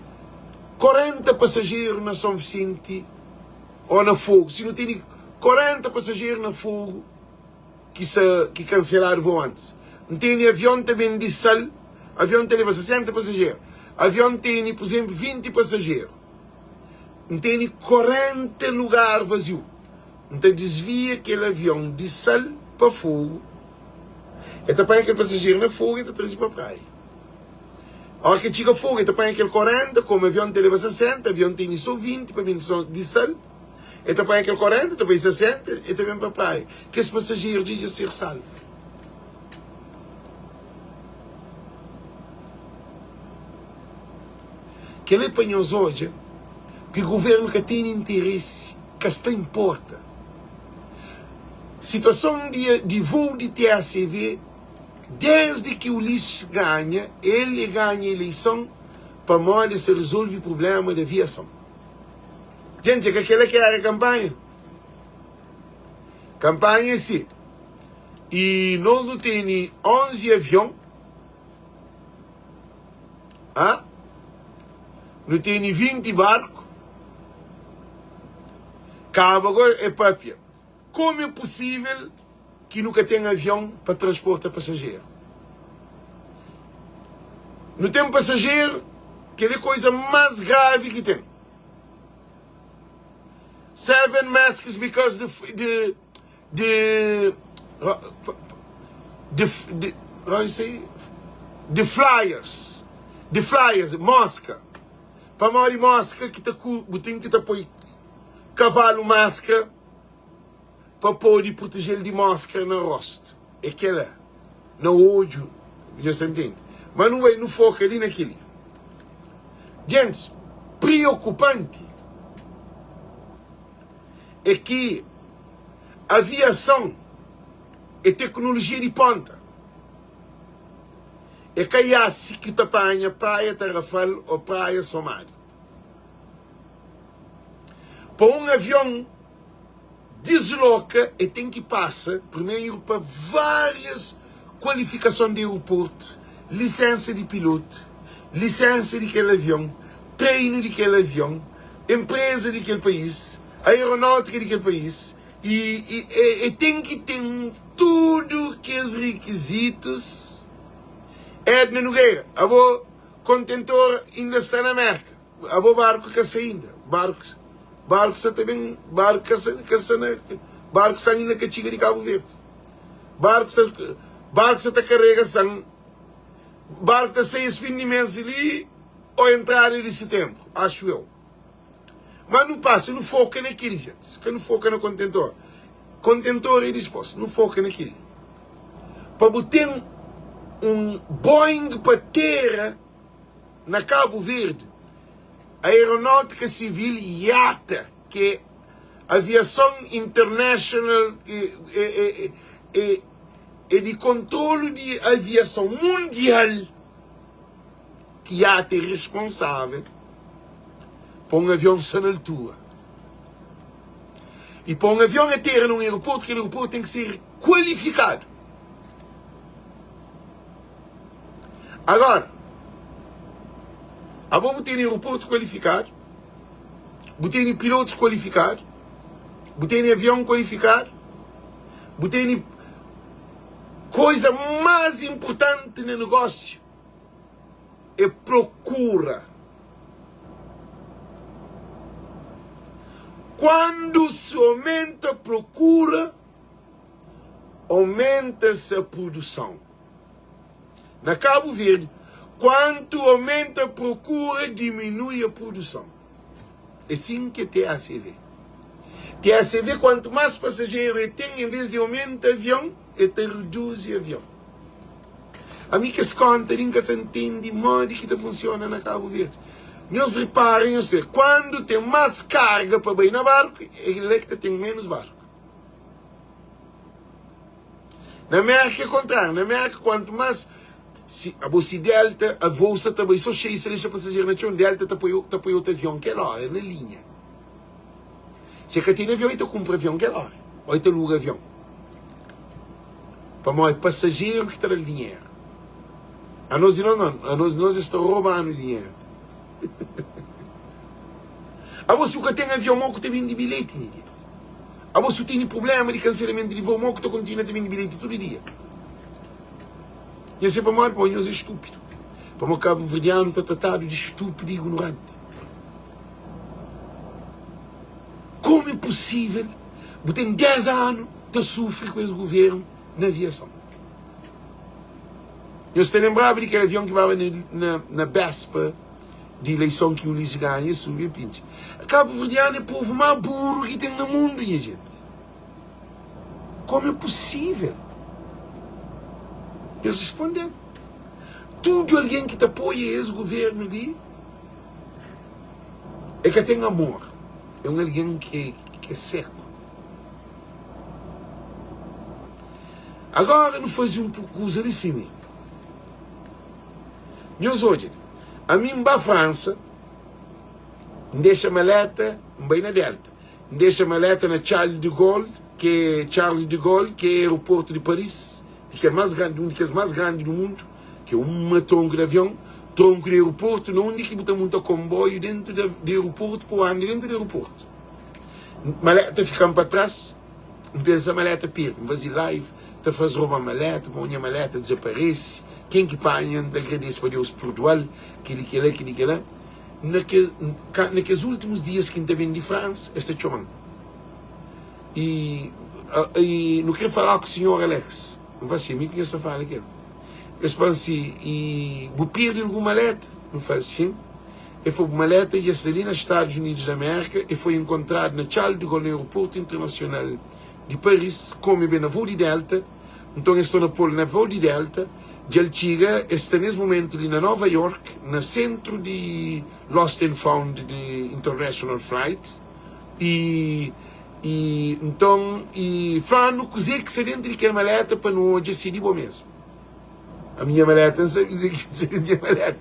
40 passageiros na São Vicente ou na Fogo, se não tem 40 passageiros na Fogo que cancelaram o voo antes, não tem avião também de Sal, avião que leva 60 passageiros. Avião tem, por exemplo, 20 passageiros. Não tem 40 lugares vazios. Então desvia aquele avião de Sal para Fogo. Então põe aquele passageiro na Fogo e está trazendo para a praia. A hora que chega a Fogo, então põe aquele 40, como o avião tem leva 60, o avião tem só 20 para vir de Sal. Então põe aquele 40, então vem 60 e também para a praia. Que esse passageiro diz a ser salvo. Que ele apanhou hoje, que o governo que tem interesse, que está importa. Situação de voo de TACV, desde que o Ulisses ganha, ele ganha a eleição para modo se resolve o problema da aviação. Gente, que aquela que era a campanha. Campanha sim. E nós não temos 11 aviões. Ah? Não tem 20 barcos. Cabo agora é papia. Como é possível que nunca tenha avião para transportar passageiro? Não tem passageiro, que é a coisa mais grave que tem. 7 masks because the flyers, mosca. Para morrer máscara, que tem que pôr cavalo máscara para poder proteger ele de máscara no rosto. É aquela, no olho, já se entende. Mas não foca ali naquele. Gente, preocupante é que a aviação é tecnologia de ponta. É caiasse que te apanha praia Tarrafal ou praia Somália. Para um avião desloca e tem que passar primeiro para várias qualificações de aeroporto, licença de piloto, licença daquele avião, treino daquele avião, empresa daquele país, aeronáutica daquele país, e tem que ter tudo que os requisitos. Edna Nogueira, a boa contentor ainda está na América, a boa barco que está ainda, barco que está ainda que chega de Cabo Verde. barco está carrega sang, barco está 6 fins de mês ali, ou entrada de setembro, acho eu. Mas não passa, não foca naquilo, gente. Que não foca no contentor. Contentor é disposto, não foca naquilo. Para botar Boeing para terra na Cabo Verde, a aeronáutica civil IATA, que é aviação internacional e de controle de aviação mundial, que IATA é responsável por um avião sem altura. E para um avião a terra num aeroporto, aquele aeroporto tem que ser qualificado. Agora, vamos ter aeroporto qualificado, botei pilotos qualificados, botei avião qualificado, botei coisa mais importante no negócio é procura. Quando se aumenta a procura, aumenta-se a produção. Na Cabo Verde, quanto aumenta a procura, diminui a produção. É assim que é TACV. TACV, quanto mais passageiros tem, em vez de aumentar o avião, reduz o avião. A mim que se conta, que se entende modo que funciona na Cabo Verde. Nós reparem, quando tem mais carga para ir no barco, ele tem menos barco. Na América é o contrário. Na América, quanto mais se Delta, a bolsa também só cheia, se deixa passageiro na chão, Delta apoia outro avião que é lá, é na linha. Se você tem avião, então compra avião que é lá. Ou então aluga avião. Para mais passageiro que está no dinheiro. A nós está roubando dinheiro. A você que tem avião, que tem de bilhete. A você tem problema de cancelamento de voo, que continua a ter bilhete todo dia. E assim para mais, nós é estúpido. Para o Cabo Verdeano está tratado de estúpido e ignorante. Como é possível? Tem 10 anos de sofrer com esse governo na aviação. Eu estou lembrado daquele avião que estava na Bespa de eleição que o Ulisses ganha, subiu e pinche. Cabo Verdeano é o povo mais burro que tem no mundo, minha gente. Como é possível? Eles respondem. Tudo alguém que te apoia esse governo ali é que tem amor. É um alguém que é seco. Agora não faz um pouco uso de cima. Nós hoje, a mim para a França, deixa maleta, bem na Delta, deixa maleta na Charles de Gaulle, que é aeroporto de Paris, que é mais grande, um dos mais grandes do mundo, que é uma tronco de avião, tronco de aeroporto, não onde que botar muito comboio dentro do aeroporto, por ano dentro do aeroporto. Maleta ficando para trás, pensa maleta perde, faz live, te faz roubar maleta, põe a maleta desaparece, quem que apanha, agradece para Deus por dual, que lá. Naqueles últimos dias que esteve de França, está chorando. E não quero falar com o senhor Alex, não vai ser, me conhece a falar aquilo. Eles falam assim, e vou perder alguma maleta? Não falo assim. E foi uma maleta e está ali nos Estados Unidos da América e foi encontrado na Charles de Gaulle, no aeroporto internacional de Paris, como bem na voo de Delta. Então estou na polo na voo de Delta. De Altiga está nesse momento ali na Nova York, no centro de Lost and Found de International Flight. Então, falando que se dentro daquela maleta para não decidir bom mesmo. A minha maleta, não sei dizer que a minha maleta.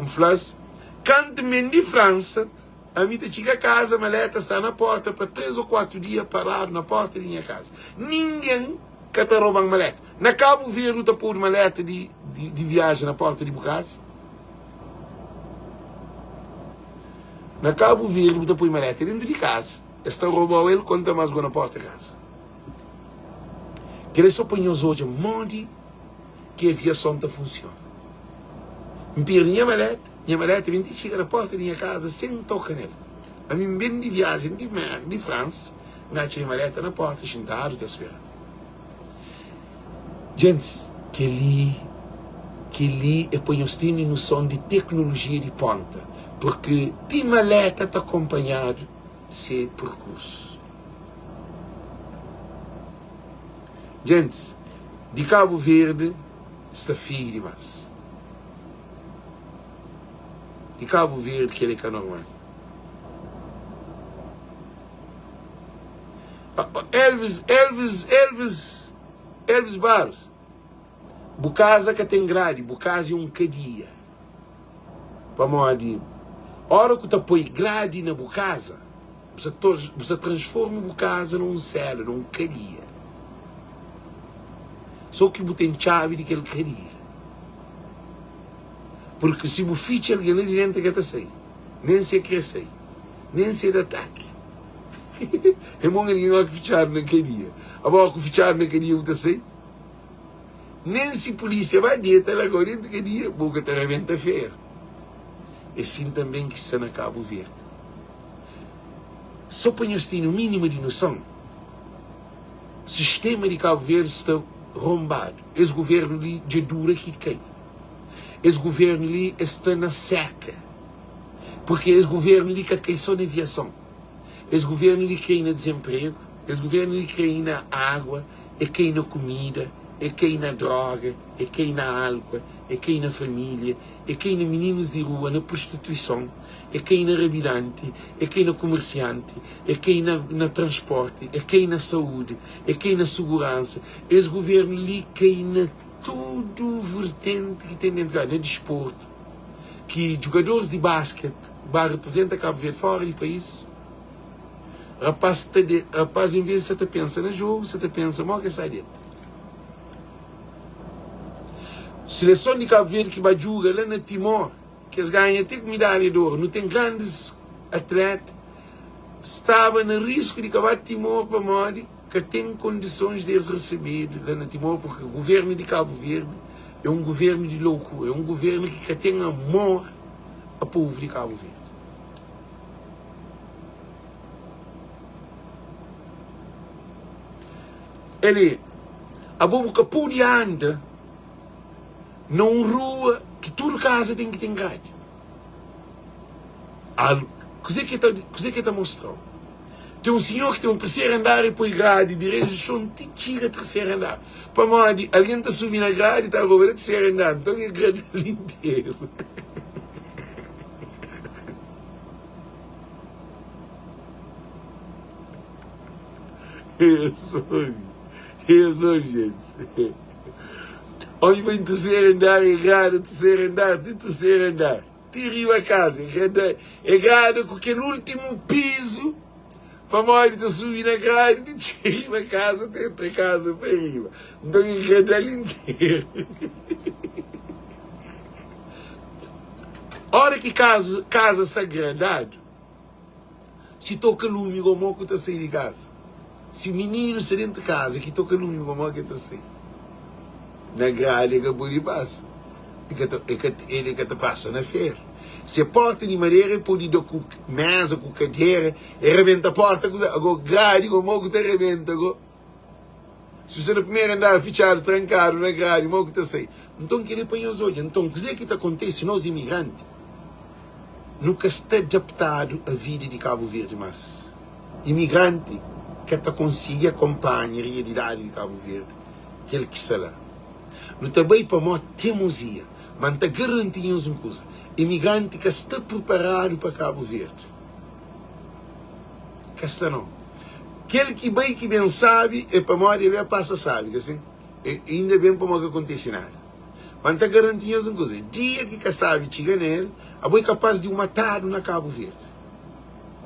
Flash, canto-me de França, a minha chega a casa, a maleta está na porta para 3 ou 4 dias parado na porta da minha casa. Ninguém que está roubando maleta. Na Cabo Verde está por maleta de viagem na porta de casa. Na Cabo Verde está por maleta dentro de casa. Está roubando ele quando está mais na porta de casa. Queria só pôr os hoje monte que a aviação está funciona. Me perdi minha maleta vem de chegar na porta da minha casa sem tocar nela. A mim bem de viagem de França, engatei a maleta na porta, sentado, está esperando. Gente, que ali é para nós termos noção de tecnologia de ponta, porque tem maleta está acompanhado esse percurso. Gente, de Cabo Verde está figo demais. De Cabo Verde que ele é normal. Elvis Barros. Bucasa que tem grade, bucasa é um cadia. Para modo, hora que tu põe grade na bucasa, você transforma a bucasa num celo, num cadia. Só que você tem chave de aquele cadia. Porque se você ficha alguém ali dentro que está sai, nem se cresce, nem se ataque. É bom que ninguém vai fichar naquele dia. Agora que fichar naquele dia, você sai. Nem se a polícia vai dentro, ela agora dentro daquele dia, boca te arrebenta feio. É assim também que está na Cabo Verde. Só para nós termos o mínimo de noção, o sistema de Cabo Verde está rombado. Esse governo ali de dura que cai. Esse governo ali está na seca. Porque esse governo ali que cai só na aviação. Esse governo ali cai no desemprego. Esse governo ali cai na água, e cai na comida, e cai na droga, e cai na álcool, e cai na família, e cai na meninos de rua, na prostituição, e cai na rabidante, e cai na comerciante, e cai na transporte, e cai na saúde, e cai na segurança. Esse governo ali cai na tudo vertente que tem dentro no desporto. Que jogadores de basquete representam Cabo Verde fora do país. Rapaz, em vez de você pensar no jogo, você pensa, mal que sai dentro. Seleção de Cabo Verde que vai jogar lá na Timor, que eles ganham até medalha de ouro, não tem grandes atletas, estava no risco de acabar Timor para morrer, que tem condições de eles receber lá na Timor, porque o governo de Cabo Verde é um governo de loucura, é um governo que tem amor ao povo de Cabo Verde. Ele, a boca pode andar numa rua que toda casa tem que ter grade. O que está mostrando? Tem um senhor que tem um terceiro andar e põe grade, de região te tira terceiro andar. Para morrer, alguém está subindo a grade e está roubando o terceiro andar, então é grade ali inteiro. Eu sou, gente. Onde vem terceiro andar, é grade, terceiro andar, tem terceiro andar. Tira a casa, é grade com aquele último piso. Famoso de subir na grade, de tirar a casa, dentro da casa para arriba. Então é grade ali inteiro. A hora que casa está gradado, se toca lume, como que está saindo de casa. Se o menino está dentro de casa, que toca lume, como que está saindo. Na grade, que por aí passa. Ele que te passa na feira. Se a porta de madeira pode ir com mesa, com cadeira, e rebenta a porta, agora grade, como que te rebenta. Se você no primeiro andar fechado, trancado na grade, como que está saindo. Então, que ele põe os olhos. Então, o que acontece nós imigrantes? Nunca está adaptado à vida de Cabo Verde, mas imigrante que está conseguindo acompanhar a realidade de Cabo Verde, aquele que está lá. Não também para nós teimosia, mas está garantindo uma coisa: imigrante que está preparado para Cabo Verde. Que está não. Aquele que bem que bem sabe, é para nós ele passa sabe, assim. E ainda bem para nós que acontece nada. Mas está garantindo uma coisa: dia que sabe chega nele, a boa é capaz de o matar na Cabo Verde.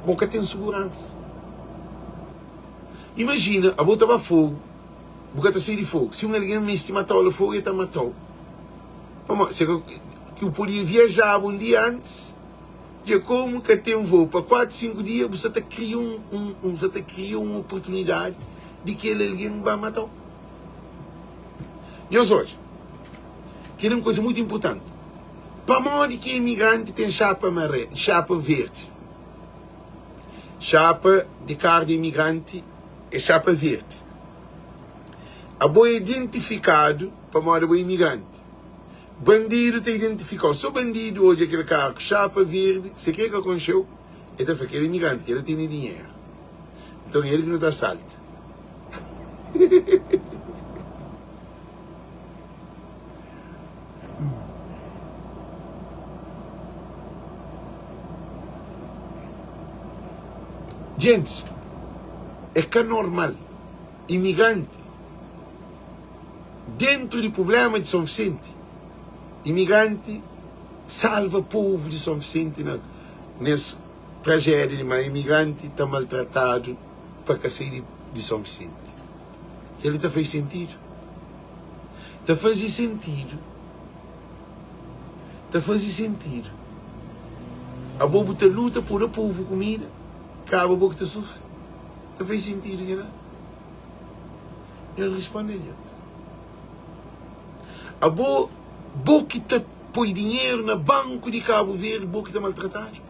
Bom que tem segurança. Imagina, a boa estava fogo. Porque está cheio de fogo. Se alguém me matou o fogo, ele está matou. Se que eu podia viajar um dia antes, de como que tem um voo para 4, 5 dias, você está criando uma oportunidade de que alguém vai matar. E hoje, que é uma coisa muito importante. Para morrer que imigrante tem chapa verde. Chapa de carro de imigrante é chapa verde. A boa identificado para morar o imigrante. Bandido te identificou. Só bandido hoje aquele carro com chapa verde. Você quer que aconteceu? Ele foi aquele imigrante que ele tem dinheiro. Então ele que não dá salto. Gente, é que é normal. Imigrante. Dentro do problema de São Vicente. Imigrante salva o povo de São Vicente nessa tragédia, mas imigrante está maltratado para sair de São Vicente. Ele está faz sentido. Está fazendo sentido. Está fazendo sentido. A bobo está luta por o povo comida. Acaba a boca está sofre. Está faz sentido, não? Ele responde, gente. A boca está põe dinheiro no banco de Cabo Verde, boca está maltratado.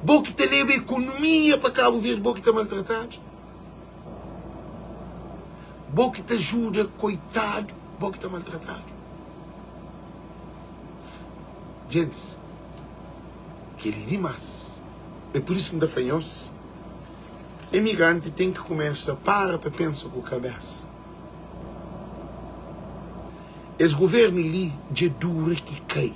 Boca está leva a economia para Cabo Verde, boca está maltratado. Boca está ajuda, coitado, boca está maltratado. Gente, que ele é demais. É por isso que ainda fanhoso. Imigrante tem que começar para pensar com a cabeça. Esse governo ali, de dura que cai.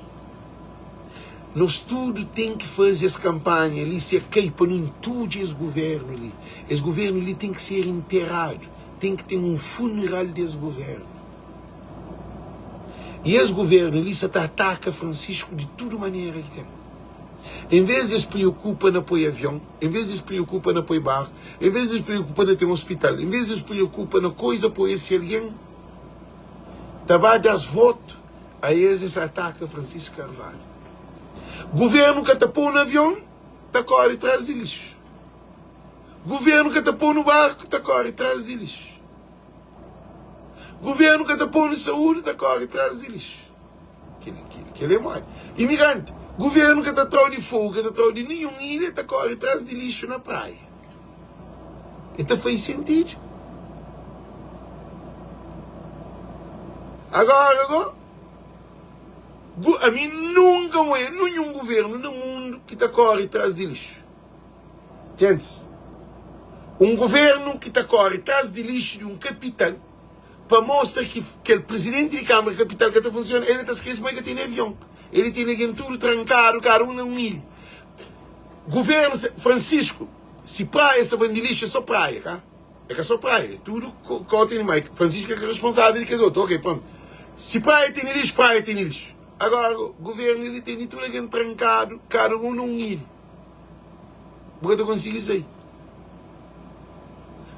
Nós tudo tem que fazer essa campanha ali, se cai para não tudo esse governo ali. Esse governo ali tem que ser enterrado. Tem que ter um funeral desse governo. E esse governo ali se ataca Francisco de toda maneira que tem. Em vez de se preocupar em apoio avião, em vez de se preocupar em apoio barco, em vez de se preocupar em ter um hospital, em vez de se preocupar na coisa para esse alguém, estava a dar votos a eles ataca Francisco Carvalho. Governo que tapou no avião, está corre atrás de lixo. Governo que tapou no barco, está corre atrás de lixo. Governo que tapou na saúde, está corre atrás de lixo. Que ele é mais. Imigrante. Governo que está atrás de fogo, que está atrás de nenhuma ilha, está corre atrás de lixo na praia. Então faz sentido. Agora, a mim nunca é nenhum governo no mundo que está corre atrás de lixo. Gente, um governo que está corre atrás de lixo de um capital para mostrar que o presidente de Câmara Capital que está funcionando, ele está esquecendo que tem avião. Ele tem ninguém tudo trancado, cada um num ilha. Governo Francisco, se praia, se de lixo, é só praia, tá? É que é só praia. Tudo que tem mais. Francisco é responsável de que os outros. Ok, pronto. Se praia tem lixo, praia tem lixo. Agora, o governo ele tem tudo ninguém trancado, cada um num ilha. Porque tu consegue sair.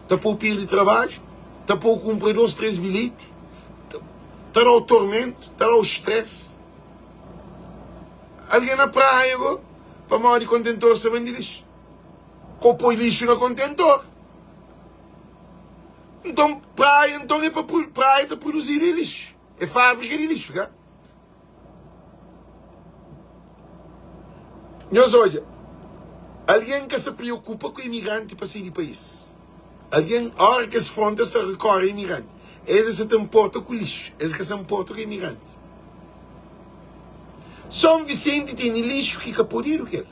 Está para o pio de trabalho, está para o cumprir 2, 3 bilhetes, está lá o tormento, está lá o estresse. Alguém na praia, para mal de contentor, se vende lixo. Põe lixo no contentor. Então, praia, então é para praia para produzir lixo. É fábrica de lixo, tá? Nós, olha, alguém que se preocupa com o imigrante para sair do país. Alguém, a hora que as fronteiras recorrem imigrante. Esse se te importa com o lixo. Esse que se importa com o imigrante. São Vicente tem lixo que poder o que?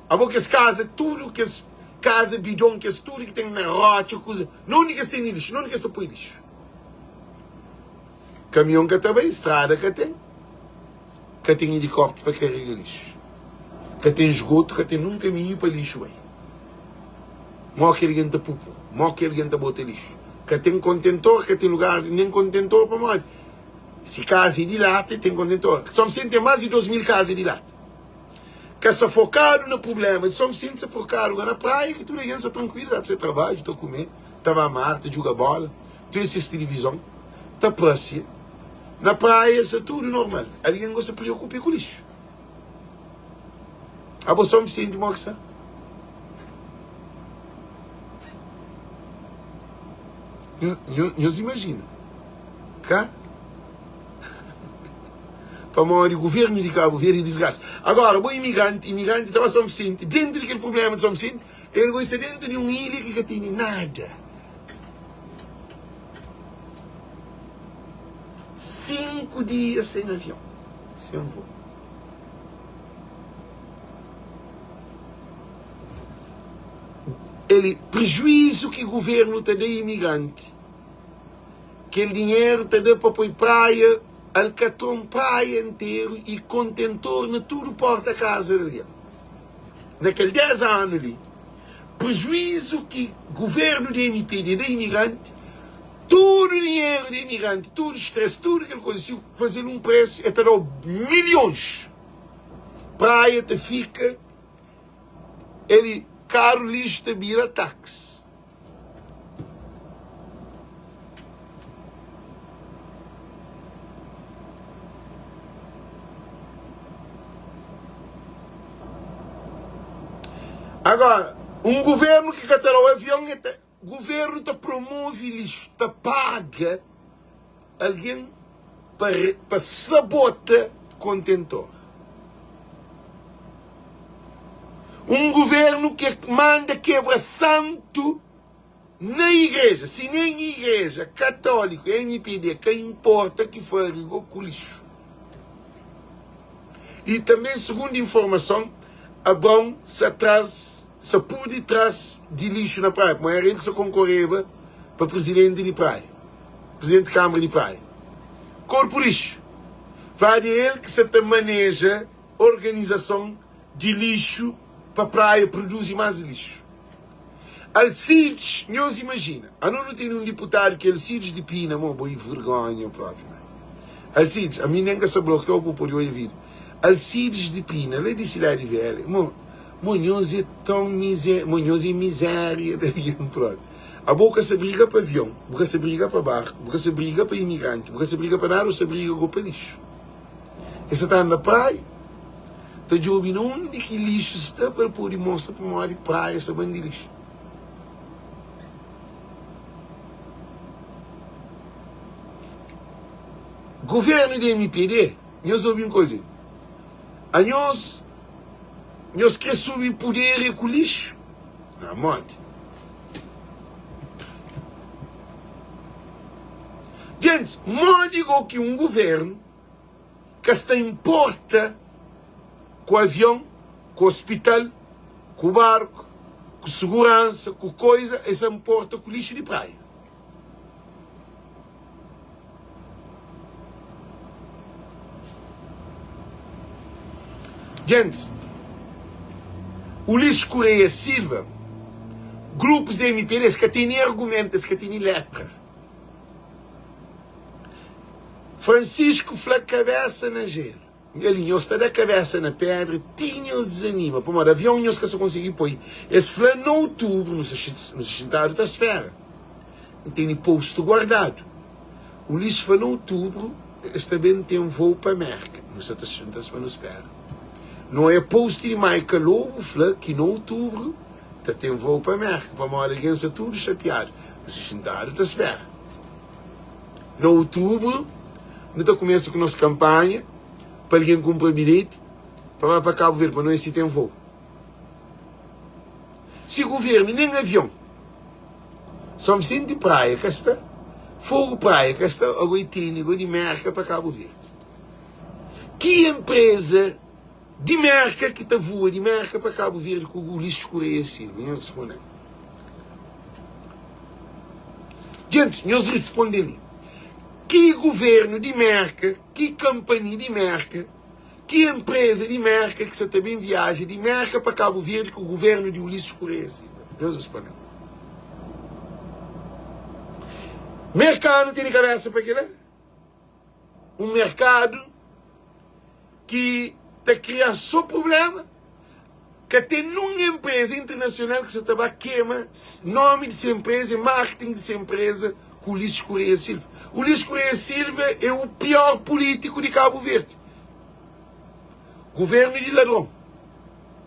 A boca as casas, tudo que as casas, bidão, que tudo que tem na rocha, coisa. Não é que tem lixo, não é que está põe lixo. Caminhão que está bem, estrada que tem helicóptero para carregar lixo. Que tem esgoto, que tem um caminho para lixo aí. Mó que alguém está pupo, mó que alguém está bota lixo. Que tem contentor, que tem lugar, nem contentor para morrer. Se casa de lata, tem contentor. São Vicente tem mais de 2.000 casas de lata. Que se focaram no problema de São Vicente, se focaram na praia, que tu ninguém está tranquilo, dá para você trabalhar, estou comer, estava a mar, tu joga bola, tu assiste televisão, tu passeia. Na praia, isso é tudo normal. Alguém não se preocupa com o lixo. A boa São Vicente, moça. Nos imagina. Cá? Para o governo de Cabo Verde desgaste. Agora, o imigrante estava São Vicente, dentro daquele problema de São Vicente, ele vai ser dentro de uma ilha que não tem nada. 5 dias sem avião, sem voo. Ele prejuízo que o governo te dá imigrante, que o dinheiro te dá para pôr praia, alcatrão praia inteiro e contentor na tudo porta-casa ali. Naqueles 10 anos ali, prejuízo que o governo de MPD dá imigrante, todo o dinheiro de imigrante, todo o estresse, tudo aquela coisa, se fazer um preço, é te dá milhões. Praia te fica, ele caro lixo te vira táxi. Agora, um governo que catará o avião, o governo te promove lixo, te paga alguém para sabotar contentor. Um governo que manda quebra santo na igreja. Se nem igreja católica, NPD, que importa que for com lixo. E também, segundo informação, a bom se pode trás de lixo na praia. Mas era que se concorreva para presidente de praia. Presidente de Câmara de praia. Corpo lixo. Fala ele que se te maneja organização de lixo para a praia produzir mais lixo. Alcides, nós imagina, a não tem um deputado que Alcides de Pina, mas boi vergonha própria. Alcides, a mim nem se bloqueou para poder ouvir. Alcides de Pina, ele disse lá de velho, nós é tão miséria, nós é miséria, a boca se briga para avião, a boca se briga para barco, a boca se briga para imigrante, a boca se briga para nada, se briga para lixo. E você está na praia, está de ouvindo onde que lixo está para poder mostrar para uma praia essa banda de lixo. Governo de MPD, nós ouvimos coisa. A nós quer subir poder com lixo. Na morte. Gente, não digo que um governo que está importa com o avião, com o hospital, com o barco, com segurança, com coisa, essa importa com lixo de praia. Gente, o Ulisses Correia Silva, grupos de MPDs que têm argumentos, que têm letra. Francisco foi cabeça na gelo. Ele não está da cabeça na pedra, tinha os desanima. Por modo, avião não se conseguiu pôr. Esse foi em outubro, no sentado da espera. Tem posto guardado. O Ulisses foi em outubro, este também tem um voo para a América. Não se está espera. Não é posto de Maica Lobo, que em outubro tem um voo para a América. Para uma hora alguém está tudo chateado. Mas se sentado da espera. Em outubro, nós começamos com a nossa campanha para alguém comprar bilhete para Cabo Verde, para não se tem voo. Se o governo nem avião, São Vicente de Praia, que está, Fogo Praia, que está, a Goitínigo de Merca para Cabo Verde. Que empresa de Merca que está voa de Merca para Cabo Verde com o Ulisses Correia Silva? Não respondem. Gente, nós respondemos. Que governo de Merca, que companhia de Merca, que empresa de Merca que você também viaja de Merca para Cabo Verde com o governo de Ulisses Correia Silva? Nós respondemos. Mercado tem cabeça para aquilo? Um mercado que está criando só problema, que tem uma empresa internacional que você está queima nome dessa empresa, marketing dessa empresa, com o Ulisses Correia Silva. O Ulisses Correia Silva é o pior político de Cabo Verde. Governo de ladrão.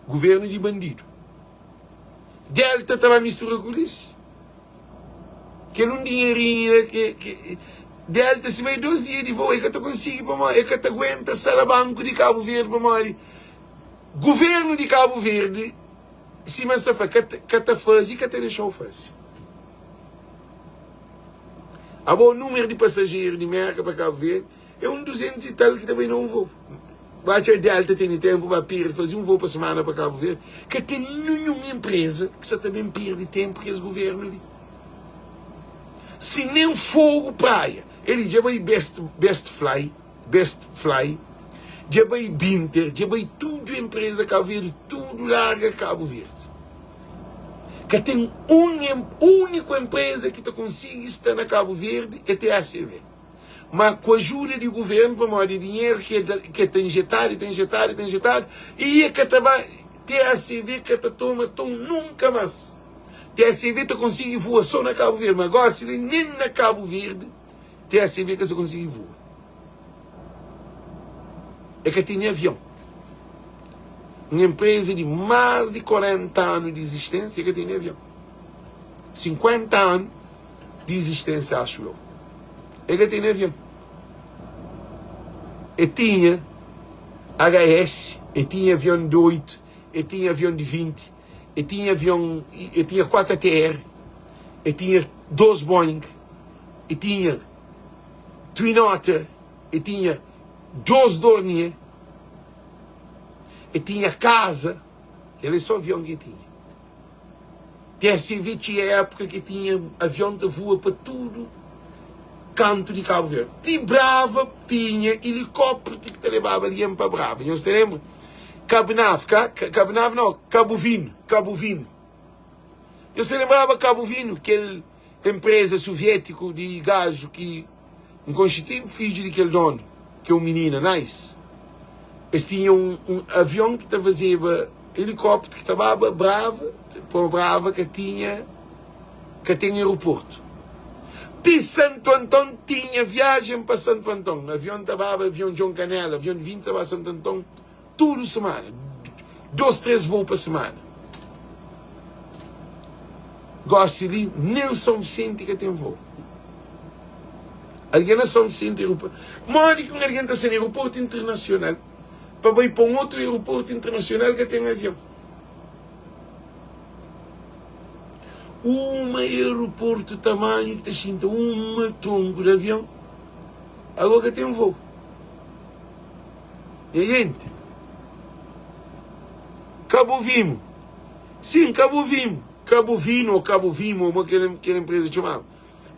Governo de bandido. Delta estava misturado com o Ulisses. Que não dinheirinho, que Delta se vai 2 dias de voo, é que tu consegue, é que tu aguenta Salabanco de Cabo Verde, governo de Cabo Verde, se mas está que tu faz e que tu deixou fazer. A bom número de passageiros de Merca para Cabo Verde, É 200 e tal que também não vou. Bate de alta tem tempo para fazer voo para semana para Cabo Verde. Que tem nenhuma empresa que você também perde tempo que esse governo ali. Se nem fogo praia. Ele já vai best fly, já vai Binter, já vai tudo empresa Cabo Verde, tudo larga Cabo Verde. Que tem uma única empresa que consegue estar na Cabo Verde é TACV. Mas com a ajuda do governo, para modo de dinheiro que tem injetado, e é que TACV que toma nunca mais. TACV tu consegue voar só na Cabo Verde, mas agora se ele nem na Cabo Verde, TACV que você consegue voar. É que tem avião. Uma empresa de mais de 40 anos de existência que tem avião. 50 anos de existência, acho eu. É que tem avião. E tinha HS, e tinha avião de 8, e tinha avião de 20, e tinha 4 ATR, e tinha 2 Boeing, e tinha Twin Otter, e tinha 2 Dornier, e tinha casa, ele é só avião que tinha. TACV tinha época que tinha avião de voa para tudo canto de Cabo Verde. De Brava tinha helicóptero que te levava ali para Brava. E você lembra? Cabo Vino. Você lembrava Cabo Vino, aquela empresa soviética de gás que um constitutivo filho daquele dono, que é um menino, nice. Eles tinham um avião que fazia helicóptero que estava Brava, que tinha aeroporto. De Santo Antão tinha viagem para Santo Antão. Avião João Canela, avião de 20 para Santo Antão, tudo semana. 2, 3 voos por semana. Gosto ali, nem São Vicente que tem voo. Alguém na São Vicente aeroporto. Mori que alguém está sem aeroporto internacional para ir para um outro aeroporto internacional que tem avião. Um aeroporto tamanho que está sinta tronco de avião, agora tem voo. E gente, Cabo Vimo. Sim, Cabo Vimo, como aquela empresa chamava.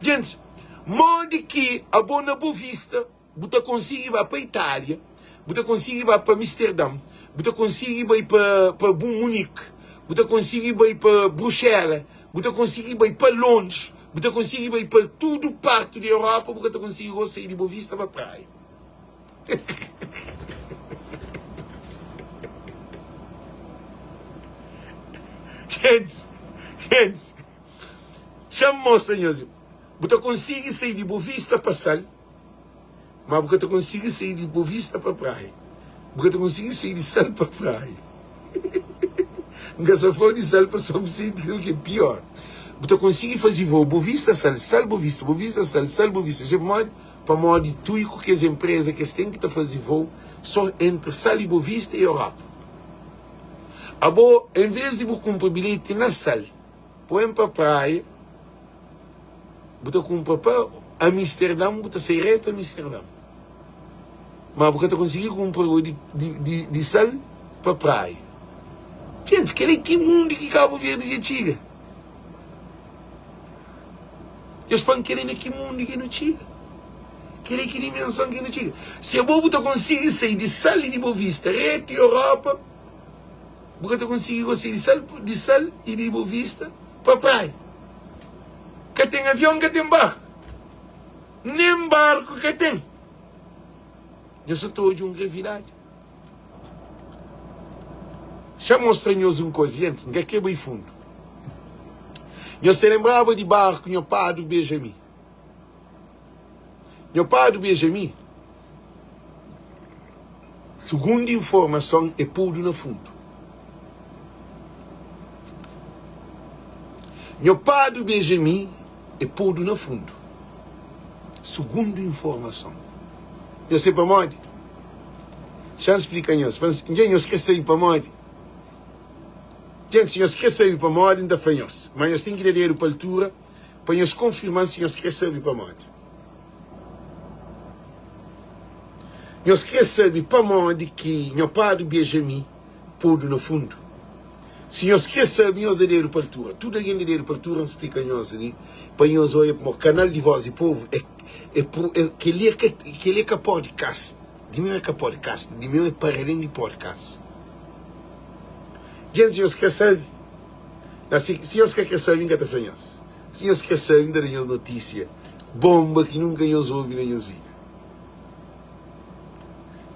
Gente, modo que a Boa Vista, você consegue ir para a Itália, você consegue ir para Amsterdã, você consegue ir para Munique, você consegue ir para Bruxelas, você consegue ir para Londres, você consegue ir para tudo parte da Europa, você consegue sair de Boa Vista para a praia. Gente, chama-me, senhorzinho. Você consegue sair de Boa Vista para Sal, mas você consegue sair de Boa Vista para a praia. Você consegue sair de Sal para a praia. Nunca só foi de Sal para São Vicente, que é pior. Você consegue fazer voo Boa Vista, Sal, Boa Vista, Sal, Boa Vista. Você pode, para modo de tudo que as empresas que têm que fazer voo só entre Sal e Boa Vista e Europa. Abo, em vez de você comprar bilhete na Sal, põe para a praia, você compra para Amsterdã, você sai reto a Amsterdã. Mas você consegue comprar de Sal para a praia. Gente, que mundo que Cabo Verde já chega? Eles falam que mundo que não chega. Que dimensão que não chega. Se a você consegue sair de Sal e de Boa Vista, reto a Europa, você consegue sair de Sal e de Boa Vista para a praia. Que tem avião, que tem barco. Nem barco que tem. Eu sou todo de um revirado. Já mostrei-nos uma coisa antes, que é bem fundo. Eu se lembrava de barco, meu pai do Benjamin. Meu pai do Benjamin, segundo a informação, é puro no fundo. Meu pai do Benjamin é puro no fundo. Segundo a informação. Eu sei para onde? Já explica-nos. Ninguém esqueceu para onde? Gente, se nós esquecemos para onde, ainda foi-nos. Mas nós temos que ler para a altura para nós confirmar se nós esquecemos para onde. Nós queremos saber para onde que o padre Benjamin pôde no fundo. Se nós queremos saber, nós de aeroportura. Tudo alguém de aeroportura nos explica nós ali. Para nós olhar para o canal de Voz e Povo. Que ele é podcast. De mim é podcast. De mim é paralelo de podcast. Gente, se nós queremos saber. Se nós queremos saber, ninguém está falando. Se nós queremos saber, ainda temos notícia. Bomba que nunca nós ouvimos na nossa vida.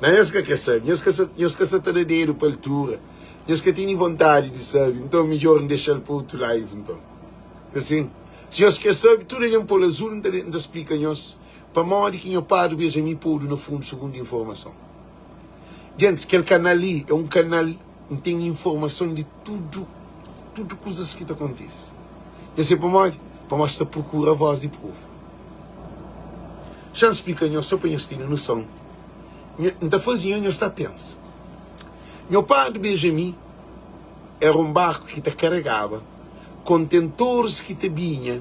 Não é isso que quer saber. Nós queremos saber de aeroportura. Nós que temos vontade de saber, então melhor não deixar para outro live, então. Assim, se nós queremos saber, tudo é por azul, não explica-nos, para modo que o padre Benjamin pôde no fundo, segundo informação. Gente, aquele canal ali é um canal que tem informação de tudo coisas que acontecem. Eu sei para mostrar procura a Voz de Povo. Já explica-nos, só para nós terem noção. Então fazia, nós está pensando. Meu padre Benjamin era um barco que te carregava contentores que te vinham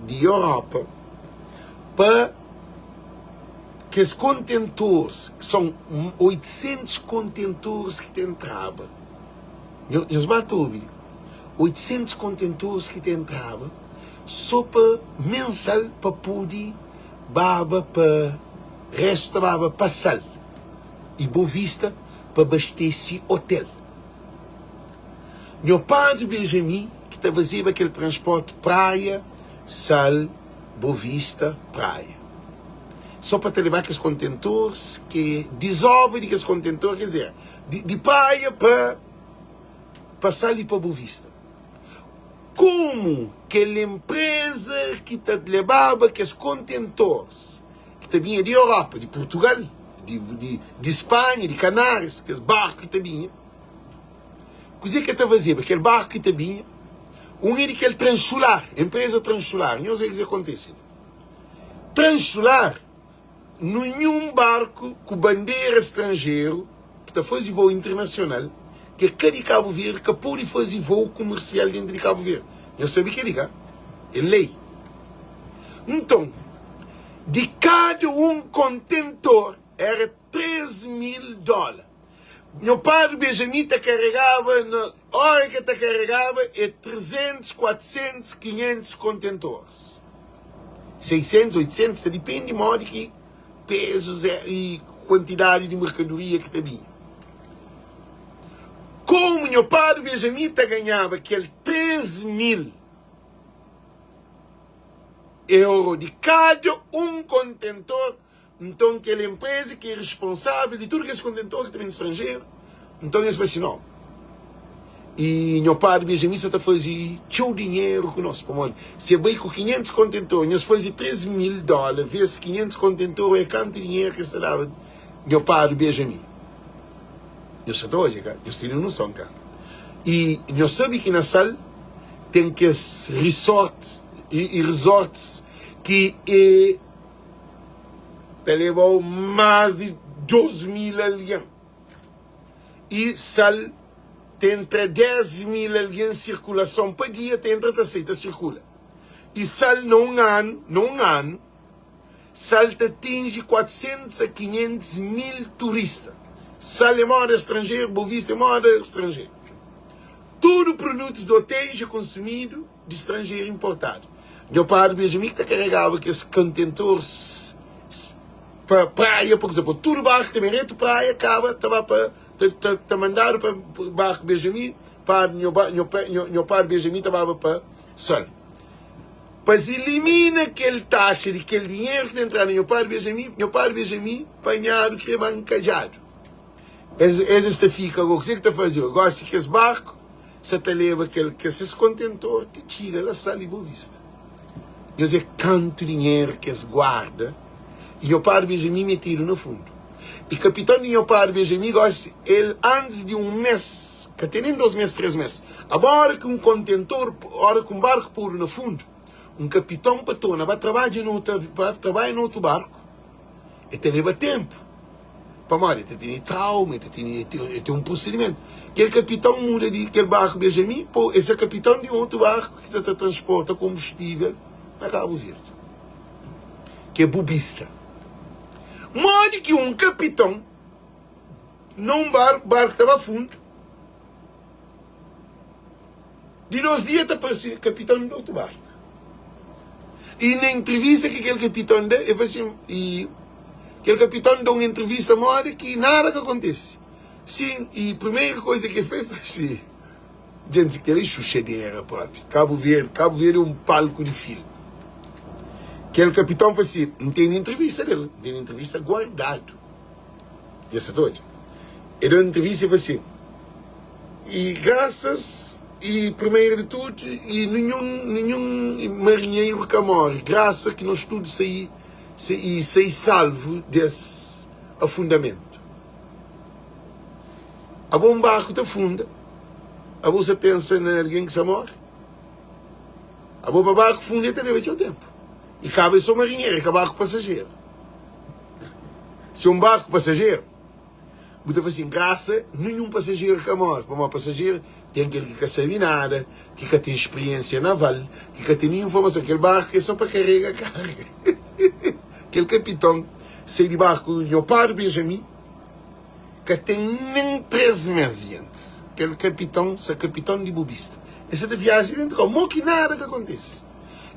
de Europa para que os contentores, são 800 contentores que te entravam. Nós batemos 800 contentores que te entravam só para mensal para poder baba para resto baba para sal e Boa Vista para abastecer hotel. Meu padre Benjamin, que está fazendo aquele transporte praia, sal, Boa Vista, praia. Só para te levar aqueles contentores que dissolvem aqueles contentores, quer dizer, de praia para sal e para Boa Vista. Como aquela empresa que te levava aqueles contentores que te vinha de Europa, de Portugal, de Espanha, de Canárias, aqueles barcos que vinha. O que está fazendo? Aquele barco que vinha, é daquele transular, empresa transular. Não sei o que acontece. Transular, nenhum barco com bandeira estrangeira, que está fazendo voo internacional, que é de Cabo Verde, que pode fazer voo comercial dentro de Cabo Verde. Eu sabia que é ligar. É lei. Então, de cada contentor, era $3.000. Meu padre Benjamin te carregava, na hora que te carregava, é 300, 400, 500 contentores. 600, 800, depende de modo que pesos e quantidade de mercadoria que te vinha. Como meu padre Benjamin te ganhava aquele 3.000 euros de cada contentor, então aquela empresa que é responsável de tudo que esse contentor que tem no estrangeiro, então eles pensam assim, não. E meu padre Benjamin está fazendo teu dinheiro conosco. Se é bem com 500 contentores, nós fazemos $3.000, vezes 500 contentores, é quanto dinheiro que se dava meu padre Benjamin. Eu sei hoje, cara. Eu sei noção, cara. E nós sabemos que na sala tem que resorts que levou mais de 2.000 aliens. E sal tem entre 10.000 aliens em circulação por dia, tem entre aceita circula. E sal num ano, sal atinge 400 a 500 mil turistas. Sal é moda estrangeira, Boa Vista é moda estrangeira. Tudo produtos de hotéis é consumido de estrangeiro importado. Meu padre Benjamin que carregava aqueles contentores para praia, por exemplo, tudo barco também reto praia, acaba, estava para mandar para o barco Benjamin, para meu padre Benjamin estava para sol. Para se eliminar aquele taxa, aquele dinheiro que entra no meu padre Benjamin, apanhado que é bancajado. Esse fica, o que você está fazendo? Gosta que esse barco, você te leva que esses contentores, te tira da sala e Boa Vista. Eu sei quanto dinheiro que eles guarda e o padre Benjamin metido no fundo. E o capitão de meu padre Benjamin gosta, ele antes de um mês, que tem 2 meses, 3 meses, agora que um contentor, agora que um barco pôr no fundo, um capitão patrona vai trabalhar no outro barco, e te leva tempo. Para morrer, tem trauma, tem um procedimento. Aquele capitão muda de aquele barco Benjamin, pô, esse é capitão de outro barco que te transporta combustível para Cabo Verde. Que é bobista. Modo que um capitão Num barco estava fundo. De 2 dias apareceu o capitão do outro barco. E na entrevista que aquele capitão deu, eu falei assim, e aquele capitão deu uma entrevista moda que nada que acontece. Sim, e a primeira coisa que fez foi assim, gente, aquele chuchadeira próprio. Cabo Verde é um palco de filme. Aquele capitão falou assim, não tem entrevista dele, tem entrevista guardado. Essa toda. Ele deu uma entrevista e falou assim, e graças, e primeiro de tudo, e nenhum marinheiro que morre, graças que nós todos saí salvo desse afundamento. A bom barco te afunda, a você pensa em alguém que se morre, a bom barco afunda até leva o tempo. E cabe só marinheiro, é barco passageiro. Se é um barco passageiro, você fala assim, graça, nenhum passageiro que morre. Para um passageiro, tem aquele que sabe nada, que tem experiência naval, que tem nenhuma informação. Aquele barco é só para carregar carga. Aquele capitão sai de barco, meu pai Benjamin, que tem nem 13 meses antes. Aquele capitão, se capitão de bobista. Essa de viagem dentro, como que nada que acontece.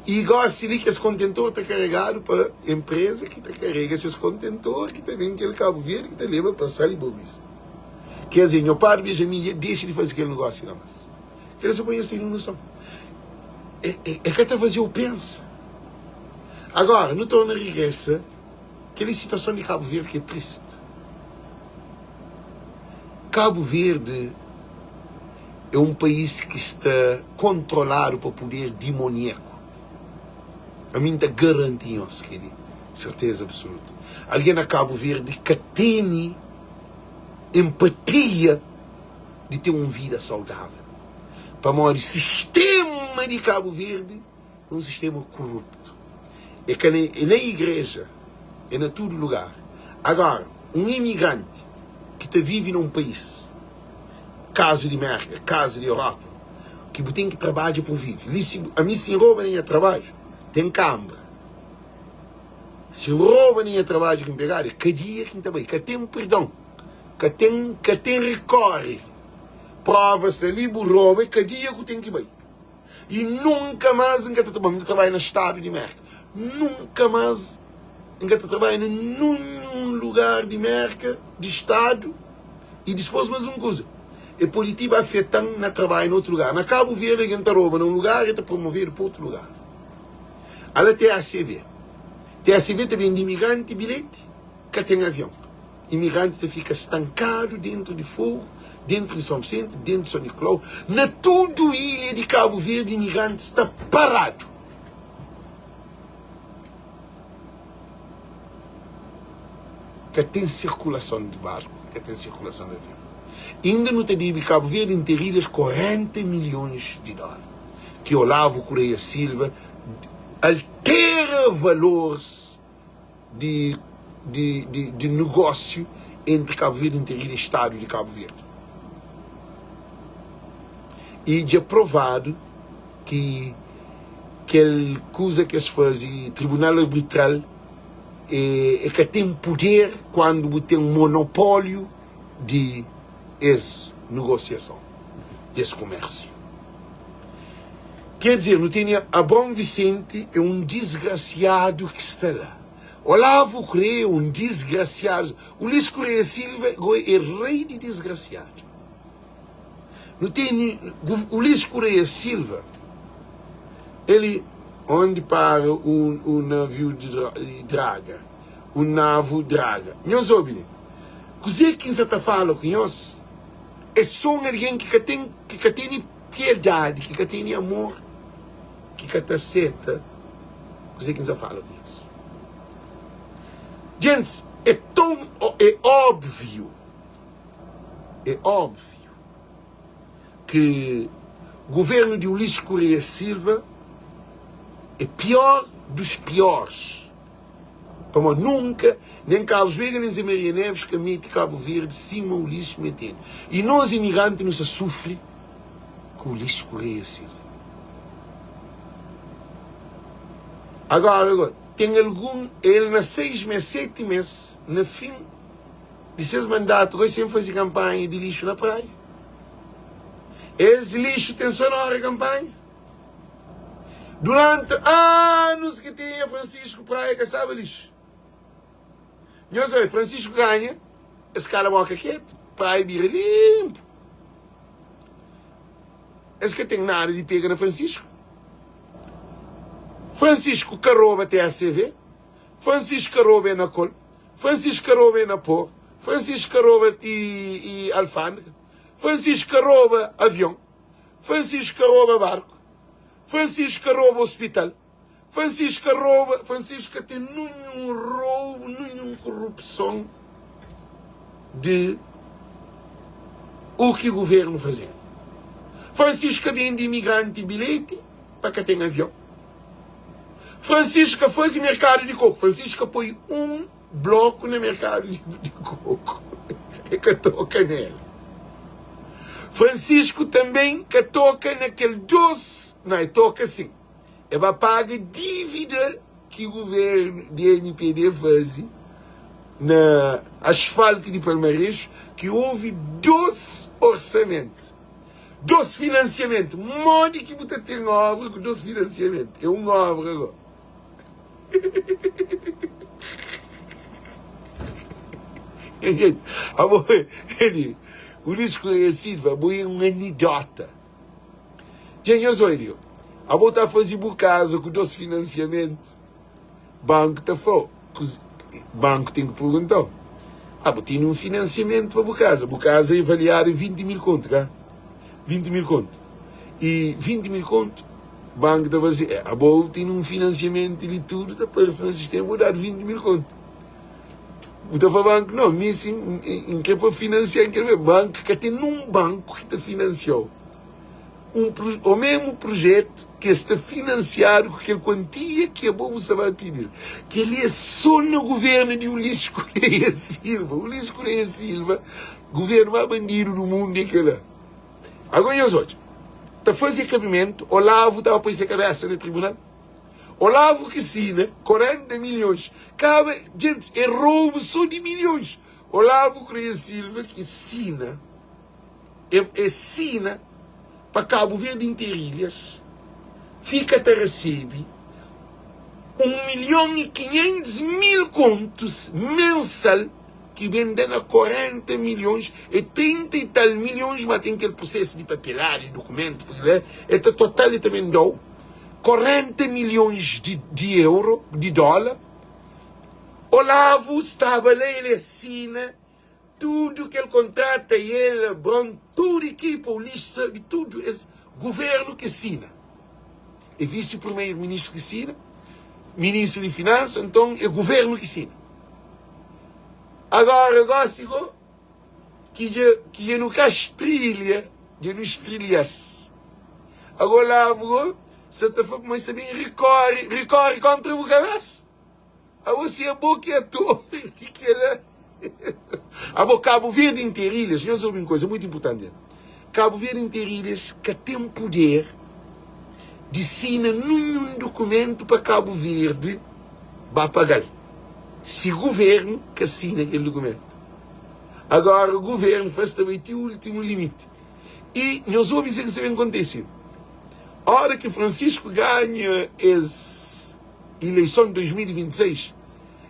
E gosta de que esse contentor está carregado para a empresa que carrega esses contentores, que também aquele Cabo Verde que te leva para passar ali bobista. Quer dizer, meu pai Benjamin deixa de fazer aquele negócio, não mais. Ele só põe essa noção. É que até fazer o pensa. Agora, não torna regressa aquela situação de Cabo Verde que é triste. Cabo Verde é um país que está controlado por poder demoníaco. A mim está garantindo, certeza absoluta. Alguém na Cabo Verde que tem empatia de ter uma vida saudável. Para o sistema de Cabo Verde é um sistema corrupto. É que na igreja, é em todo lugar. Agora, um imigrante que vive num país, caso de América, caso de Europa, que tem que trabalhar por viver. A mim se rouba nem a trabalho, tem câmara. Se rouba nem a trabalho que pegar, que dia que também, que tem perdão, que tem recorre, prova-se ali, rouba, que dia que tem que ir. E nunca mais enquanto trabalha no Estado de América. Nunca mais enquanto trabalha num lugar de América, de Estado, e depois mais uma coisa. É política afetando na trabalho em outro lugar. Na Cabo Verde, a gente rouba num lugar e está promovido para outro lugar. Ela tem a CV. Tem a CV também de imigrante e bilhete, que tem avião. Imigrante fica estancado dentro de fogo, dentro de São Vicente, dentro de São Nicolau. Na toda a ilha de Cabo Verde, imigrante está parado. Que tem circulação de barco, que tem circulação de avião. Ainda no TDI Cabo Verde interidas 40 milhões de dólares. Que Olavo Correia Silva altera valores de negócio entre Cabo Verde e Estado de Cabo Verde. E de aprovado que aquela coisa que se faz em tribunal arbitral é que tem poder quando tem um monopólio de essa negociação, desse comércio. Quer dizer, não tem a Bom Vicente é um desgraciado que está lá. Olavo Correia é um desgraciado. O Luís Correia Silva é rei de desgraciado. Não tem o Luís Correia Silva, ele onde para o navio de draga, o navio draga. Nós ouvimos. Coisa que você está falando com nós é só alguém que tem piedade, que tem amor, que aceita. Coisa que você fala com nós. Gente, é óbvio que o governo de Ulisses Correia Silva é pior dos piores. Como nunca, nem Carlos Veiga, nem Zé Maria Neves, que mete Cabo Verde, cima o Ulisses metendo. E nós, imigrantes, nos sofrem com o Ulisses Correia Silva. Agora, tem algum, ele na 6 meses, 7 meses, no fim, de seus mandatos, eu sempre fazia campanha de lixo na praia. Esse lixo tem sonora campanha. Durante anos que tinha Francisco Praia que sabe lixo. Eu sei, Francisco ganha, esse cara boca quieto, praia vira limpo. Esse que tem nada de pega na Francisco. Francisco Caroba até a CV, Francisco Caroba é na Col, Francisco Caroba é na Pó, Francisco Caroba e Alfândega, Francisco Caroba avião, Francisco Caroba barco, Francisco Caroba hospital, Francisco tem nenhum roubo, nenhuma corrupção de o que o governo fazia. Francisco vende imigrante e bilhete para que tenha avião. Francisco faz mercado de coco. Francisco põe um bloco no mercado de coco. É que toca nele. Francisco também que toca naquele doce. Não, toca assim. É para pagar dívida que o governo de MPD faz na asfalto de Palmares, que houve 12 orçamentos. 12 financiamentos. Modo que você tem obra com 12 financiamentos. É uma obra agora. O Luís Correia Silva é uma anedota. Gente, eu sou ele. A botar a fazer por casa com 12 financiamentos. Banco está fora. Banco tem que perguntar. Tem um financiamento para a casa. A casa é avaliada em 20 mil contos, tá? 20 mil contos. E 20 mil contos, o banco está a fazer. A boa tem um financiamento e tudo, está para o sistema, vou dar 20 mil contos. O da banco, não, nisso, em que é para financiar, o banco, que tem um banco que te financiou. O mesmo projeto que está financiado com aquela quantia que a bolsa vai pedir. Que ele é só no governo de Ulisses Correia Silva. Ulisses Correia Silva, governo mais bandido do mundo, é aquele. Agora, os outros. Está fazendo cabimento, Olavo estava a pôr essa cabeça no tribunal. Olavo que assina 40 milhões. Cabe, gente, é roubo só de milhões. Olavo Correia Silva que assina, assina para Cabo Verde Interilhas, fica até recebe 1.500.000 contos mensal, que vendem a 40 milhões e 30 e tal milhões, mas tem aquele processo de papelagem, documento, é total e também dou 40 milhões de euro, de dólar. Olavo estava lá, ele assina tudo que ele contrata, e ele, bom, tudo que polícia, tudo, é governo que assina. É vice-primeiro-ministro que assina, ministro de Finanças, então é governo que assina. Agora, eu gosto que eu não castrilha, eu não estrilhas. Agora, você está falando, mas também recorre contra o cabeça. A você é bom que é torre, que é. A Cabo Verde Interilhas, eu soube uma coisa muito importante. Cabo Verde Interilhas que tem poder de assinar nenhum documento para Cabo Verde vai pagar. Se o governo que assina aquele documento. Agora o governo faz também o último limite. E nós vamos dizer que isso vai acontecer. A hora que Francisco ganha as eleições de 2026,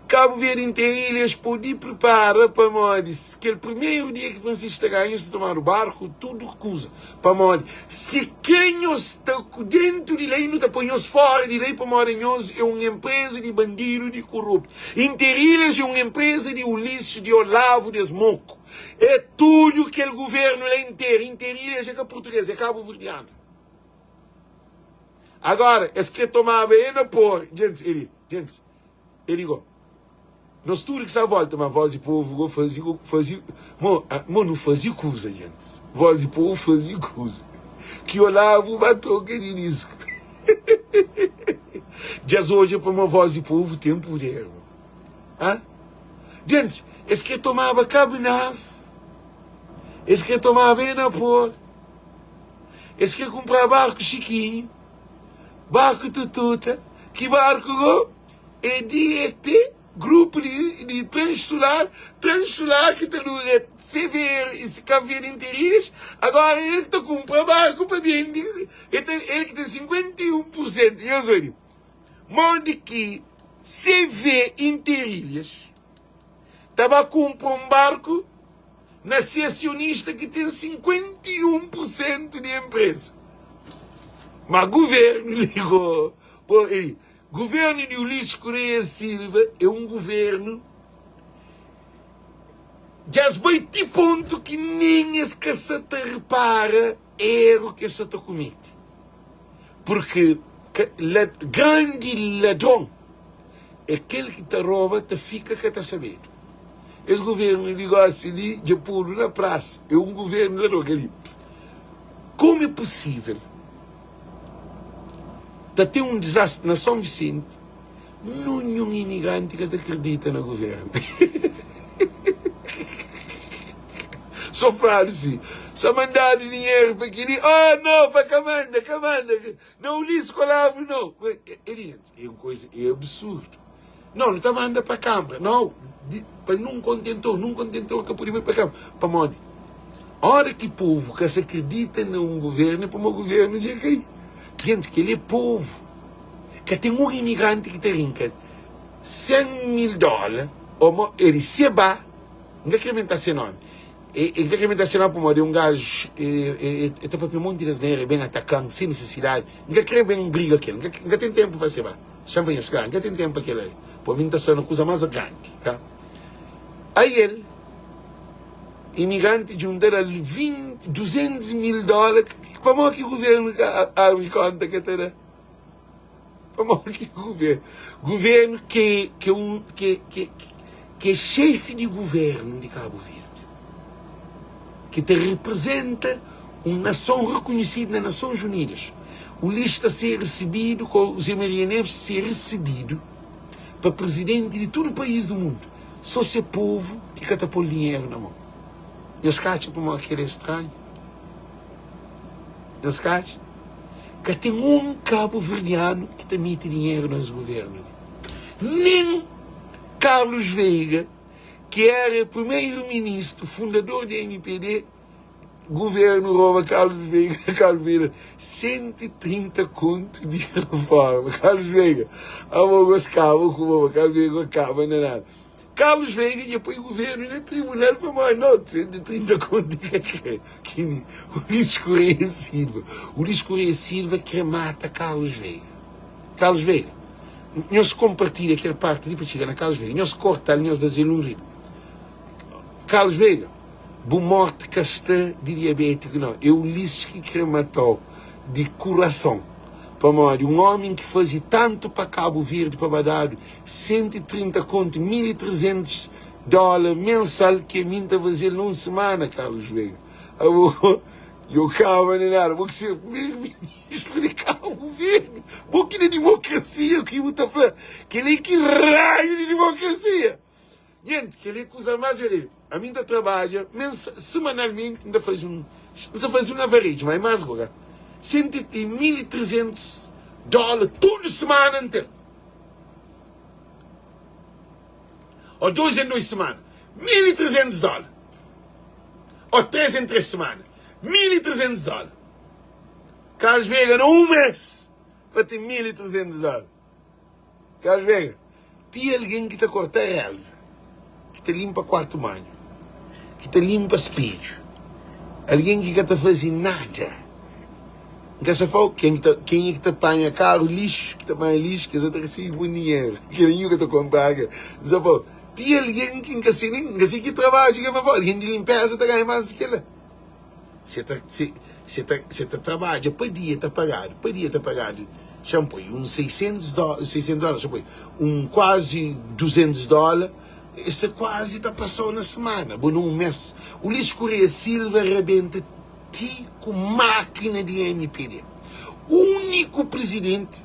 Cabo Verde Interilhas pode preparar para nós que o primeiro dia que Francisco ganha, se tomar o barco, tudo recusa. Para nós, se quem está dentro de lei não está põe fora de lei, para nós é uma empresa de bandido, de corrupto. Interilhas é uma empresa de Ulisses, de Olavo, de Smoco. É tudo que o governo lá inteiro. Interilhas é que é português, é cabo verdeano. Agora, esse que tomava ele não pôr. Gente, ele igual. Nós tudo que essa volta, mas voz de povo fazia, não fazia coisa, gente. Voz de povo fazia coisa. Que Olavo matou aquele disco. Dias hoje, para uma voz de povo, tem poder. Gente, esse que tomava cabinave, esse que tomava Enapor, esse que comprava barco chiquinho, barco tututa, que barco é de ET, grupo de transsolar que está no severo e se cabe em Interilhas, agora ele está com um barco para bem, ele que tem 51%, e eu sou ele, onde que CV Interilhas estava a comprar um barco na acionista que tem 51% de empresa. Mas o governo ligou, governo de Ulisses Correia Silva é um governo que às vezes ponto que nem as que se te repara erro que se te comete. Porque grande ladrão é aquele que te rouba, te fica que te saber. Esse governo ligou assim de puro na praça. É um governo ladrão ali. Como é possível? Tem um desastre na São Vicente, nenhum imigrante que acredita no governo. Só falaram assim, só mandaram dinheiro para aquele, não, para Camanda, não, Ulisses Colavo, não. É uma coisa, é absurdo. Não está mandando para a Câmara, não, para não contentou que podia ir para a Câmara. Para onde? A hora que o povo que se acredita num governo, para o meu governo ia cair. Gente, que ele é povo, que tem um imigrante que te rinca $100 mil, ou ele se ba, não quer inventar seu nome, ele quer inventar seu nome para morrer um gajo, está para um monte de dinheiro, bem atacando, sem necessidade, não quer bem um briga aquele, não tem tempo para se ba, chama esse cara, não tem tempo para aquele, para mim está sendo uma coisa mais grande, tá? Aí ele, imigrante de um dela $200 mil, para que o governo abre conta que terá? Para que o governo que é chefe de governo de Cabo Verde, que te representa uma nação reconhecida nas Nações Unidas, o lista ser recebido, com os Emirianeves ser recebido para presidente de todo o país do mundo, só ser povo que está pôr dinheiro na mão. E os caras para aquele é estranho. Os caras que tem um cabo-verdiano que te mete dinheiro nos governos. Nem Carlos Veiga, que era primeiro-ministro, fundador da NPD, governo rouba Carlos Veiga, 130 contos de reforma. Carlos Veiga, Carlos Veiga acaba, não é nada. Carlos Veiga ia para o governo e no tribunal para mais não, 130 contos que Ulisses Correia Silva. Ulisses Correia Silva que mata Carlos Veiga. Carlos Veiga. Nós compartilha aquela parte ali para chegar na Carlos Veiga. Nós corta ali, nós fazemos um rio. Carlos Veiga. Boa morte que está de diabético, não. É Ulisses que matou de coração. Um homem que fazia tanto para Cabo Verde, para Badado, 130 conto, $1.300 mensal, que a mim está fazendo numa semana, Carlos Veiga. Eu acabo de nada, vou ser primeiro-ministro de Cabo Verde, vou que de democracia, que eu estou falando, que ele que raio de democracia. Gente, que ele usa mais dinheiro. A mim trabalha, semanalmente, ainda faz uma varede, mas mais agora. $1.300 toda semana inteira. Ou 2 em 2 semanas, $1.300. Ou 3 em 3 semanas, $1.300. Carlos Veiga, num mês, para ter $1.300. Carlos Veiga, tinha alguém que te corta a relva, que te limpa quarto banho, que te limpa espelho, alguém que te faz nada. Quem é que te apanha carro, lixo, que te apanha lixo, que você recebe um dinheiro, que nem que te compra. Tinha alguém que trabalha, alguém de limpeza, te ganha mais que ele. Você trabalha, podia estar pagado, shampoo, uns $600, shampoo, quase $200, isso quase está passando na semana, num mês. O Ulisses Correia Silva arrebenta com máquina de MPD. O único presidente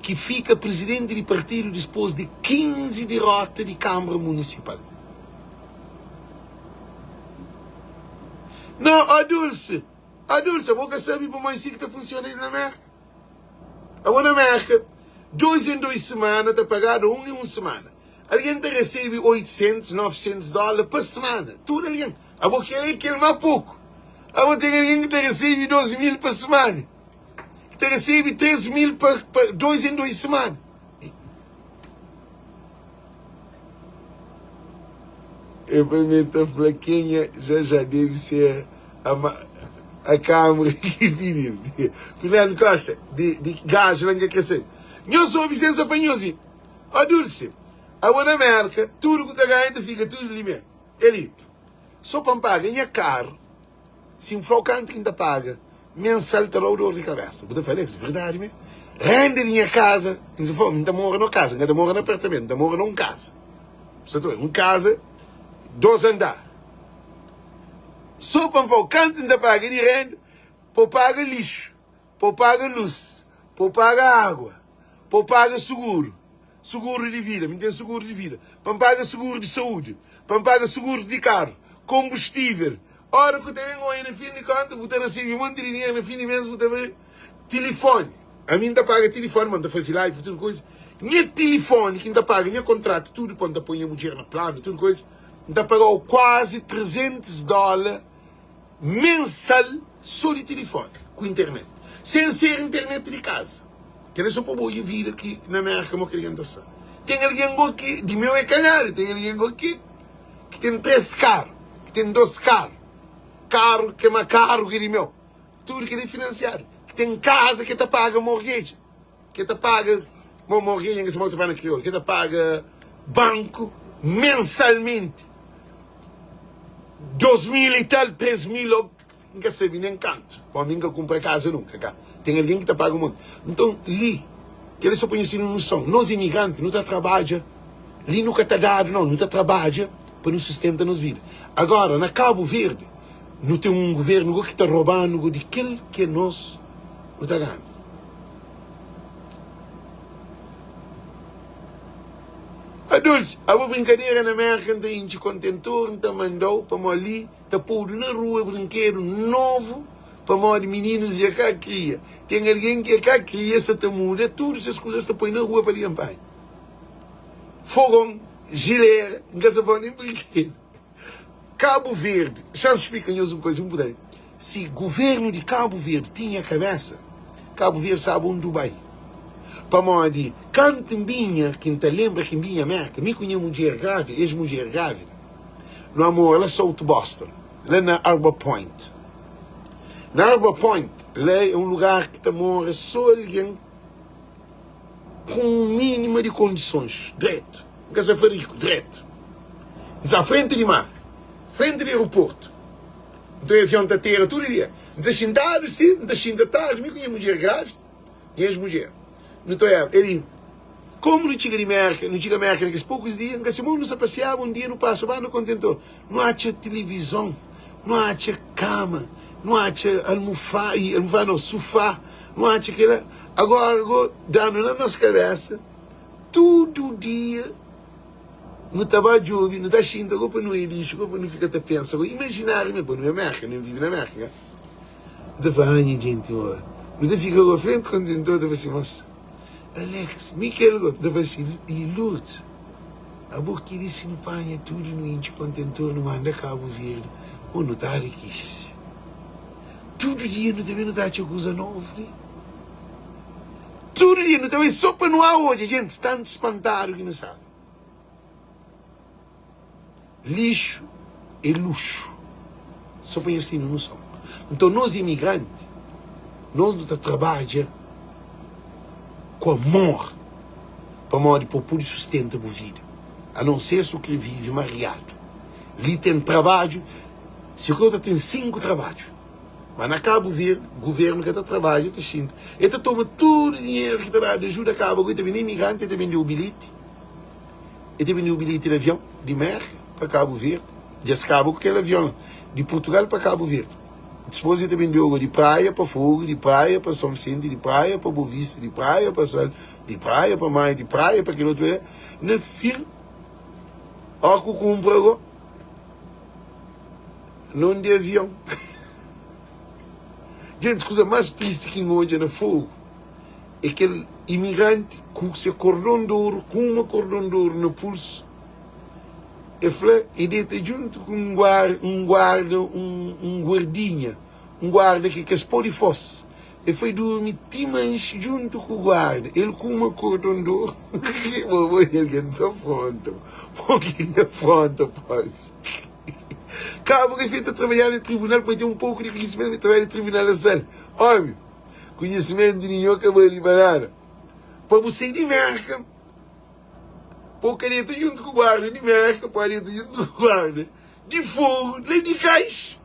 que fica presidente de partido depois de 15 derrotas de Câmara Municipal. Não, a Dulce, vou saber como assim que está funcionando na América. Agora na América, 2 em 2 semanas, está pagado 1 em 1 semana. Alguém te recebe 800, 900 dólares por semana. Tudo alguém. A boca é aquele mais pouco. A boca tem alguém que te recebe 12 mil por semana. Que te recebe 13 mil por 2 em 2 semanas. Eu prometo a plaquinha já deve ser a câmera que viram. Fernando Costa, de gajo lá que cresceu. Eu sou Vicente Fanhosi. Ó Dulce, a na América, tudo que está ganhando fica tudo ali mesmo. Ele, só para pagar em carro, se um flocante que ainda paga, mensal terá o dor de cabeça. Você fala isso, verdade mesmo? Rende em casa, não mora na casa, não mora no apartamento, não mora numa casa. Você está vendo? Uma casa, 2 andares. Só para o flocante ainda paga de renda, para pagar lixo, para pagar luz, para pagar água, para pagar seguro de vida, me tem seguro de vida, para pagar seguro de saúde, para pagar seguro de carro, combustível. Ora que eu tenho aí no fim de conta, vou ter assim um monte de dinheiro no fim de mês, vou ter telefone. A mim ainda paga telefone, manda fazer live, tudo coisa. Minha telefone, que ainda paga, minha contrato, tudo quando põe a mulher na plano, tudo coisa, ainda pagou quase 300 dólares mensal só de telefone, com internet. Sem ser internet de casa. Que é só para boa vida aqui na América, como que ele sabe. Tem alguém aqui, de meu é canal, tem alguém aqui que tem 3 carros, que tem 2 carros. Carro que é mais caro que de meu. Tudo que é financiado. Que tem casa que te paga mortgage. Que te paga, mortgage que se volta vai na crioula, que te paga banco mensalmente. 2.000 e tal, 3.000, não quer saber nem canto. Para mim que compra casa nunca, cá. Tem alguém que te paga um monte. Então, ali, que eles só conhecem no som. Nós imigrantes, não trabalha. Ali nunca está dado, não trabalha para nos sustentar nos vidas. Agora, na Cabo Verde, não tem um governo que está roubando de aquele que nós não está ganhando. A Dulce, a brincadeira na América tem de contentor, então mandou para ali, está pondo na rua brinquedo novo, para de meninos e cá cria. Tem alguém que cá cria, se te muda, tudo essas coisas se põe na rua para limpar. Fogão, gileira, não se pode nem brinquedo. Cabo Verde, já explica-nos uma coisa importante. Se o governo de Cabo Verde tinha cabeça, Cabo Verde sabe onde vai. Para modo, quando vinha, quem te lembra que vinha América, me conhecia mulher grávida, ex-mulher grávida, no amor, ela South Boston, lá na Arbor Point. Na Arbor Point, lá é um lugar que te mora só alguém com um mínimo de condições, direto. Nunca se foi rico, direto. À frente de mar. Frente do aeroporto. Então o avião está terra todo dia. Não está sentado, sim, não está sentado. Me conheço mulher grávida, e ex-mulher. Então ele, como não chega de América, naqueles poucos dias, que se não se passeava um dia, não passa, vai no contentor. Não há televisão, não há cama, não há almofada, não, sofá, não há aquela. Agora, dando na nossa cabeça, todo dia, não estava jovem, não está xinta, agora não é lixo, agora não fica a pensar. Imaginar, não é América, não vive na América. Não está falando, gente, não está ficando à frente do contentor, está assim, moça. Alex, Miquel, está assim, e Lourdes, a boca que disse no panha, tudo no índio contentor, não manda Cabo Verde, ou não está riquíssimo. Todo dia não também não está a coisa nova, né? Todo dia não também, só para não há hoje, gente, está espantado que não sabe. Lixo e luxo. Só para assim não são. Então, nós imigrantes, nós não trabalhamos com amor para modo de pôr sustento a vida. A não ser se o que vive mariado. Ali tem trabalho, se o tem 5 trabalhos. Mas na Cabo Verde, o governo que está trabalhando, está xinto. Ele toma todo o dinheiro que está de ajuda a Cabo, ele também é imigrante, ele também deu o bilhete. Ele também deu o bilhete de avião, de América para Cabo Verde. Já se acabou com aquele avião, de Portugal para Cabo Verde. Depois ele também deu de praia para Fogo, de praia para São Vicente, de praia para Boa Vista, de praia para Sal, de praia para Maia, de praia para aquele outro. No fim, olha que compra agora. Não de avião. Gente, a coisa mais triste que hoje é no fogo aquele imigrante com seu cordão de ouro, com uma cordão de ouro no pulso, e deita junto com um guardinha, um guarda que se pode fosse. E foi dormir timanche junto com o guarda, ele com uma cordão de ouro, ele está pronto, porque ele é pronto, pode. Cabo que feita trabalhar no tribunal para ter um pouco de conhecimento de trabalhar no tribunal da sala. Homem, conhecimento de ninguém acabou de liberar. Para você ir de merca, para o caneta junto com o guarda, de merca, para o caneta junto com o guarda, de fogo, de caixa,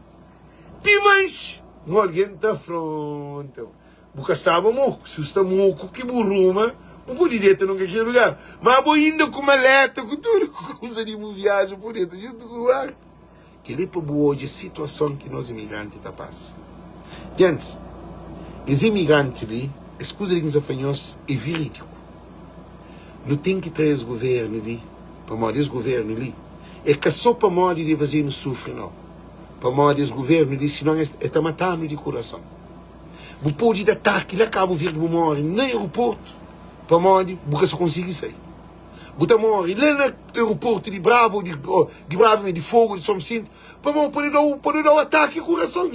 de manche. Alguém está pronto. Porque estava moco, se está moco, que burruma, não pode dentro nunca aquele lugar. Mas vou indo com maleta, com tudo, coisa de uma viagem por dentro, junto com o guarda. Que ele para hoje a situação que nós imigrantes está passando. Gente, os imigrantes ali, as coisas que nos afanhamos é verídico. Não tem que trazer os governos ali, para morrer os governos ali. É que só para morrer de fazer não sofre, não. Para morrer os governos ali, senão está matando de coração. O pode de ataque, ele acaba de morrer no aeroporto, para morrer, porque só consegue sair. Você morre lá no aeroporto de Bravo, de Fogo, de São Vicente, para poder dar um ataque ao coração.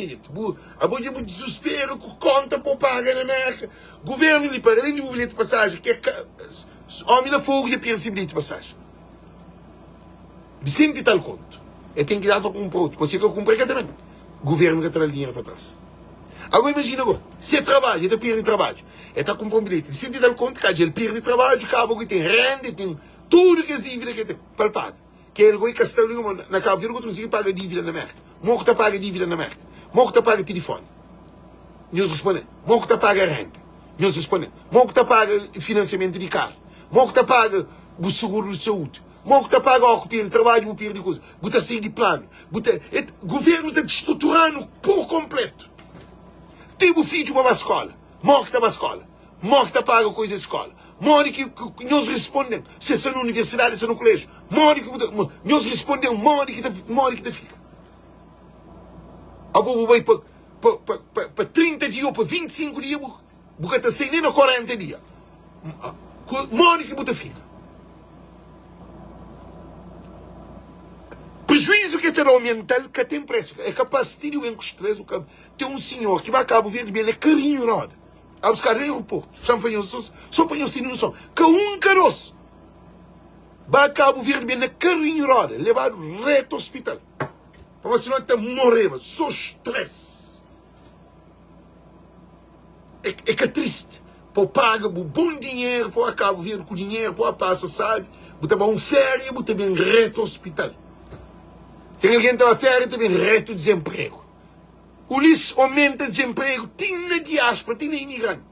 A boia de desespero, que conta para pagar na América. O governo lhe paga, além de um bilhete de passagem, que é homem na fogo e perde esse bilhete de passagem. De sempre tal conto. E tem que dar com um outro. Você que eu comprei também. O governo que traz dinheiro para trás. Agora imagina agora, se trabalha, ele perde trabalho, ele está com um bilhete, ele sente tal conta que ele perde trabalho, acaba que tem renda, tem tudo que é dívida que tem para pagar. Que ele vai gastar na Cabo Verde, não consegue pagar dívida na merda. Morre está paga dívida na merda. Morre está paga telefone. Nós respondemos. Morre está paga renda. Nós respondemos. Morre está paga financiamento de carro. Morre está paga o seguro de saúde. Morre está paga o perde trabalho, o perde coisa. Está sem de plano. O governo está destruturando por completo. Tem o filho para a escola, morre que está para a escola, morre que está paga coisa de escola, morre que nós respondemos, se é na universidade, se é no colégio, morre que nós respondemos, morre que está fica. A vovó vai para 30 dias ou para 25 dias, porque está sem nem a 40 dias. Morre que está fica. Prejuízo que terá o mental que tem preço. É capaz de ter o estresse. Tem um senhor que vai a Cabo Verde bem, é carinho roda. A buscar no aeroporto. Só para nós terem noção. Que um caroço vai a Cabo Verde bem, é carinho roda. Levar reto ao hospital. Para você não até morrer. Só estresse. É que é triste. Para pagar o bom dinheiro para a Cabo Verde, com dinheiro para a passa, sabe? Botar um férias, botar bem reto ao hospital. Tem alguém que está a férias também reto desemprego. O lixo aumenta o desemprego, tem na diáspora, tem na imigrante.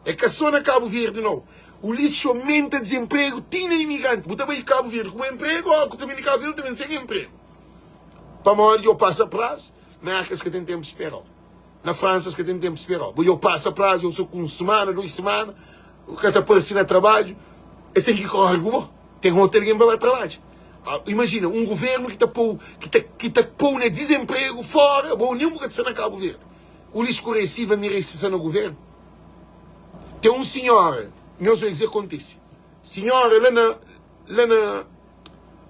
É que só na Cabo Verde não. O lixo aumenta o desemprego, tem na imigrante. Você também em Cabo Verde com emprego, ou também em Cabo Verde também sem emprego. Para morrer eu passo a prazo, marcas que tem tempo de esperar. Na França que tem tempo de esperar. Eu passo a prazo, eu sou com 1 semana, 2 semanas, o cara está aparecendo a trabalho, eles têm que correr alguma. Tem que ter alguém para trabalho. Imagina, um governo que está pondo desemprego fora, bom, nenhum que está na Cabo Verde. O lixo corresivo é merecer no governo. Tem um senhor, não sei dizer acontece, senhora lá na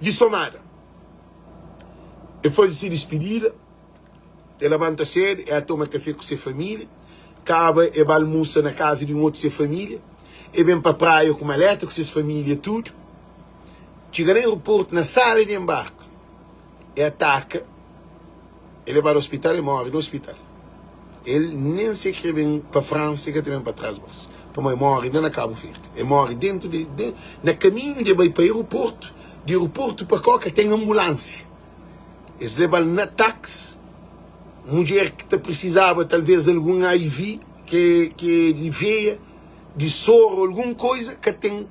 de Somada. Ele foi se despedir, ele levanta cedo, ele toma café com sua família, acaba, ele vai almoçar na casa de um outro sua família, ele vem para a praia com maleta, com sua família, tudo. Chega no aeroporto, na sala de embarque, e ataca, ele vai ao hospital e morre no hospital. Ele nem se vem para a França, que também para trás, para morre na Cabo Verde. Ele morre dentro no caminho de vai para o aeroporto, de aeroporto para cá, que tem ambulância. Eles levam na táxi, mulher que precisava talvez de algum IV, que de veia, de soro, alguma coisa, que tem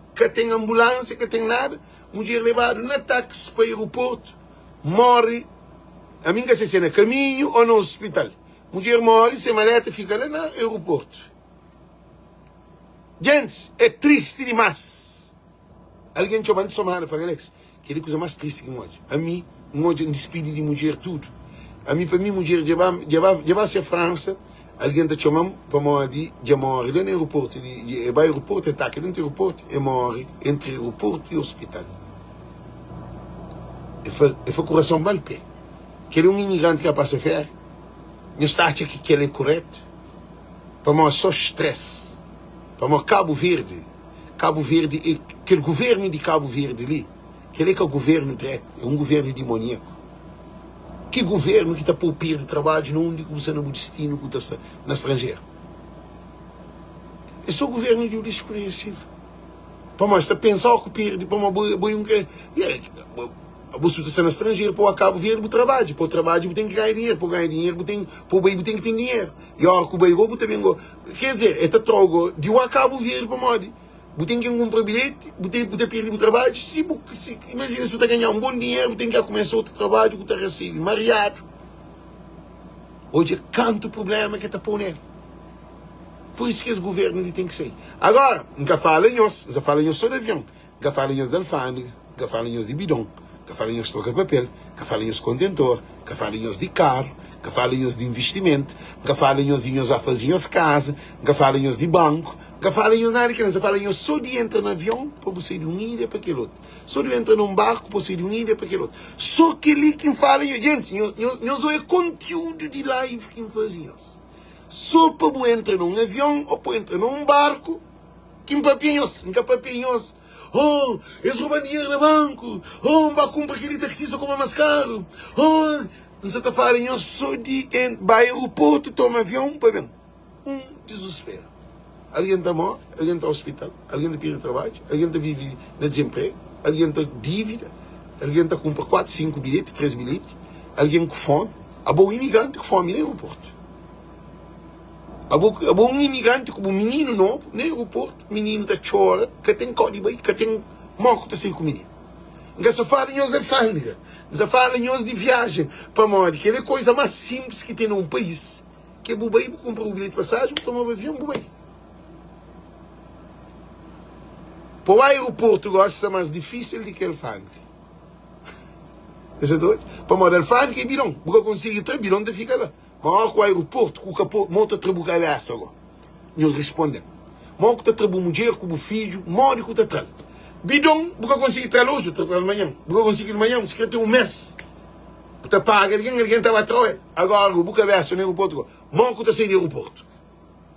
ambulância, que tem nada. Mulher levado na táxi para o aeroporto, morre, a mim que se no caminho ou no hospital. Mulher morre, sem maleta, fica lá no aeroporto. Gente, é triste demais. Alguém chamando de somar, fala, Alex, que é a coisa mais triste que hoje. A mim, hoje, despedir de mulher tudo. A mim, para mim, mulher, levar-se a França, alguém te chama para morrer de morrer no aeroporto, e vai ao aeroporto, ataque dentro do aeroporto, e morre entre o aeroporto e o hospital. E foi coração balpé. Que ele é um imigrante que passa a fer, não está achando que ele é correto, para morrer só estresse, para morrer Cabo Verde, aquele governo de Cabo Verde ali, que ele é o governo direto, é um governo demoníaco. Que governo que está por pir de trabalho não onde você no destino que está na estrangeira? É só o governo de Ulisses Correia Silva. Para mais está pensar que perde para uma boa você está na estrangeira para o Cabo Verde para o trabalho tem que ganhar dinheiro, para ganhar dinheiro para o bairro tem que ter dinheiro. E agora que o bairro também quer dizer, é troco de o Cabo Verde para morrer. Você tem que comprar bilhete, você perde o trabalho. Imagina se você ganhar um bom dinheiro, você tem que começar outro trabalho que você recebe. Mariado. Hoje é canto problema que está por nele. Por isso que os governos têm que sair. Agora, nunca fala em nós só de avião. Nunca fala em nós de alfândega, nunca fala em nós de bidão, nunca fala em nós de troca de papel, nunca fala em nós de contentor, nunca fala em nós de carro, nunca fala em nós de investimento, nunca fala em nós de nós a fazer nós casa, nunca fala em nós de banco. Nunca fala em nada que não se fala em só de entrar no avião para você ir de uma ilha para aquele outro. Só de entrar num barco para você ir de uma ilha para aquele outro. Só que ali quem fala, gente, nós é conteúdo de live que fazemos. Só para você entrar num avião ou para entrar num barco, quem papinhos, nunca papinhos. Oh, eles roubam dinheiro no banco. Oh, vai comprar aquele taxista como é mais caro. Oh, você está falando só de vai ao aeroporto, toma avião para bem. Desespero. Alguém está morto, alguém está no hospital, alguém está perdendo trabalho, alguém está vive no desemprego, alguém está dívida, alguém está compra 4, 5 bilhetes, 3 bilhetes, alguém com fome. Há bom imigrante com fome no aeroporto. Há bom imigrante com um menino novo no aeroporto, menino está chora, que tem código aí, que tem morto está sem com o menino. Não se fala em nós de alfândega, não se fala em nós de viagem para morrer, que é a coisa mais simples que tem num país, que é bubai, compra um bilhete de passagem, toma um avião, bubai. Para o aeroporto gosta mais difícil do que a alfândega. Você doido? Para morar alfândega é birão. Porque conseguir entrar, birão de fica lá. Mas com o aeroporto, com o capô, monta a trabu cabeça agora. Nós respondemos. Mas com a trabu mulher, com o filho, morre com o tatral. Bidão, porque conseguir entrar hoje, entrar amanhã. Porque conseguir amanhã, se quer ter um mês. Você paga, alguém estava atrás. Agora, o cabeça no aeroporto, morre com o sair do aeroporto.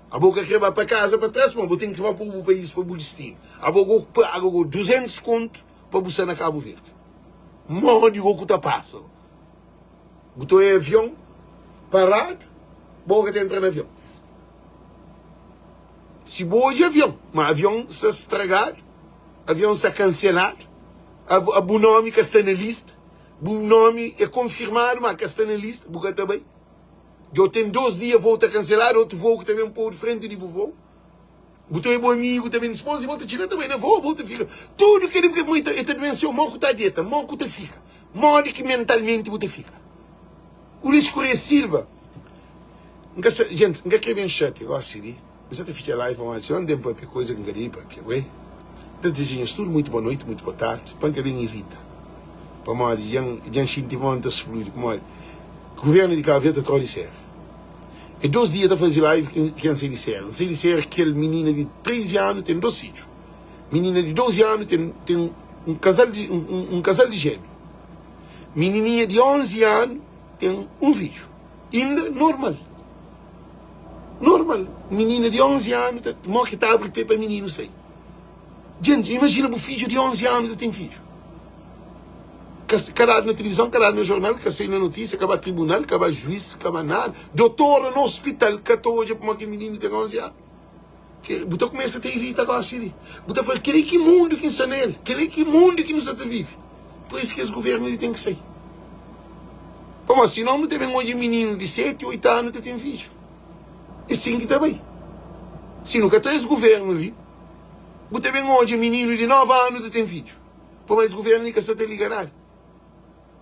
A boca que vai para casa, para trás, mas tem que levar para o país, para o destino. A boca paga 200 conto para você na Cabo Verde. Morre de que está passando. Botou em avião, parado, boca tem que entrar no avião. Se boa de avião, mas o avião está estragado, o avião está cancelado, o bom nome que está na lista, o bom nome é confirmado, mas que está na lista, boca também. Eu tenho 2 dias, vou estar cancelado, outro voo que também pôr de frente de voo. Botou é bom amigo, também esposa, e volta chegar também, não vou, volta fica. Tudo que ele quer muito, esta dimensão, morre está dieta, morre que fica. Morre que mentalmente você fica. Ulisses Correia Silva. Gente, não quer ver chat, igual assim, você está fazendo live, mas não tem para coisa que não quer para ué. Então, desejamos tudo muito boa noite, muito boa tarde, para que bem irrita. Para morrer, já sentimos muitas fluidas, para morrer. O governo de Cabo Verde está a dizer. E 2 dias de fazer live que se disser. Se disser que aquele menino de 13 anos tem 2 filhos. Menina de 12 anos tem um casal de gêmeos. Menininha de 11 anos tem um filho. Ainda normal. Normal. Menina de 11 anos, morre que está a abrir pé para menino sair. Gente, imagina o filho de 11 anos que tem filho. Caralho na televisão, caralho no jornal, que sai na notícia, acaba tribunal, acaba juiz, acaba nada. Doutor no hospital, que estou hoje para aquele menino de 11 anos. Você começa a ter irrita agora, Siri. Você fala, que mundo que está nele, que mundo que nos vive. Por isso que os governos têm que sair. Como assim? Não tem hoje menino de 7, 8 anos que tem filho. E sim que está bem. Se nunca tem os governos ali, você tem hoje menino de 9 anos que tem filho. Por mais governo que está ligado.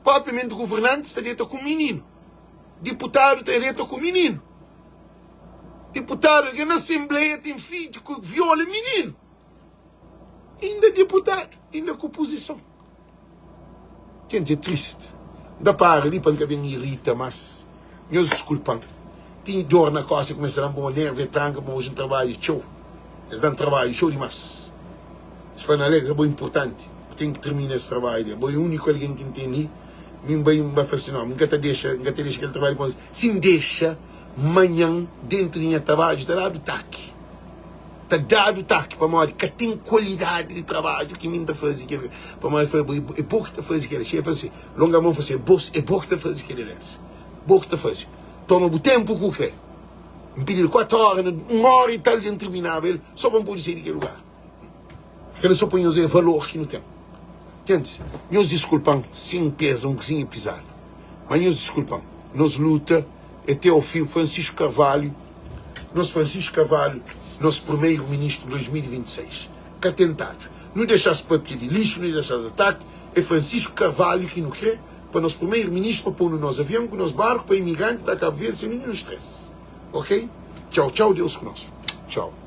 Propriamente o governante está dentro com o menino. Deputado está dentro com o menino. Deputado que na Assembleia tem filho que viola o menino. Ainda deputado, ainda com oposição. Gente, é triste. Dá para ali para que bem irrita, mas nós desculpamos. tem dor na costa, começaram a pôr nervo e tranca, mas hoje trabalho, show. Eles dão trabalho, show demais. Isso foi na lei, é bem importante. Tem que terminar esse trabalho. É o único alguém que entende. Mim vai fazer não. Nunca te deixa aquele trabalho com se deixa, amanhã, dentro do trabalho, está dado taque. Está dado taque para nós, que tem qualidade de trabalho que me está fazendo. Para nós, é pouco que está fazendo aquele chefe, assim, longa mão, fazer, é pouco que está fazendo aquele pouco que está fazendo. Toma o tempo que eu quero. Me pedir 4 horas, 1 hora e tal, interminável, só para não poder sair daquele lugar. Porque eles só põem o valor que não tem. Gente, nós desculpam, sim, pesam, sim, é pisar. Mas nós desculpam. Nós luta até ao fim. Francisco Carvalho, nosso primeiro-ministro de 2026. Que atentado. Não deixasse papel de lixo, não deixasse ataque. É Francisco Carvalho que não quer para nosso primeiro-ministro, para pôr no nosso avião, com o nosso barco, para imigrante da Cabo Verde, sem nenhum estresse. Ok? Tchau, tchau, Deus conosco. Tchau.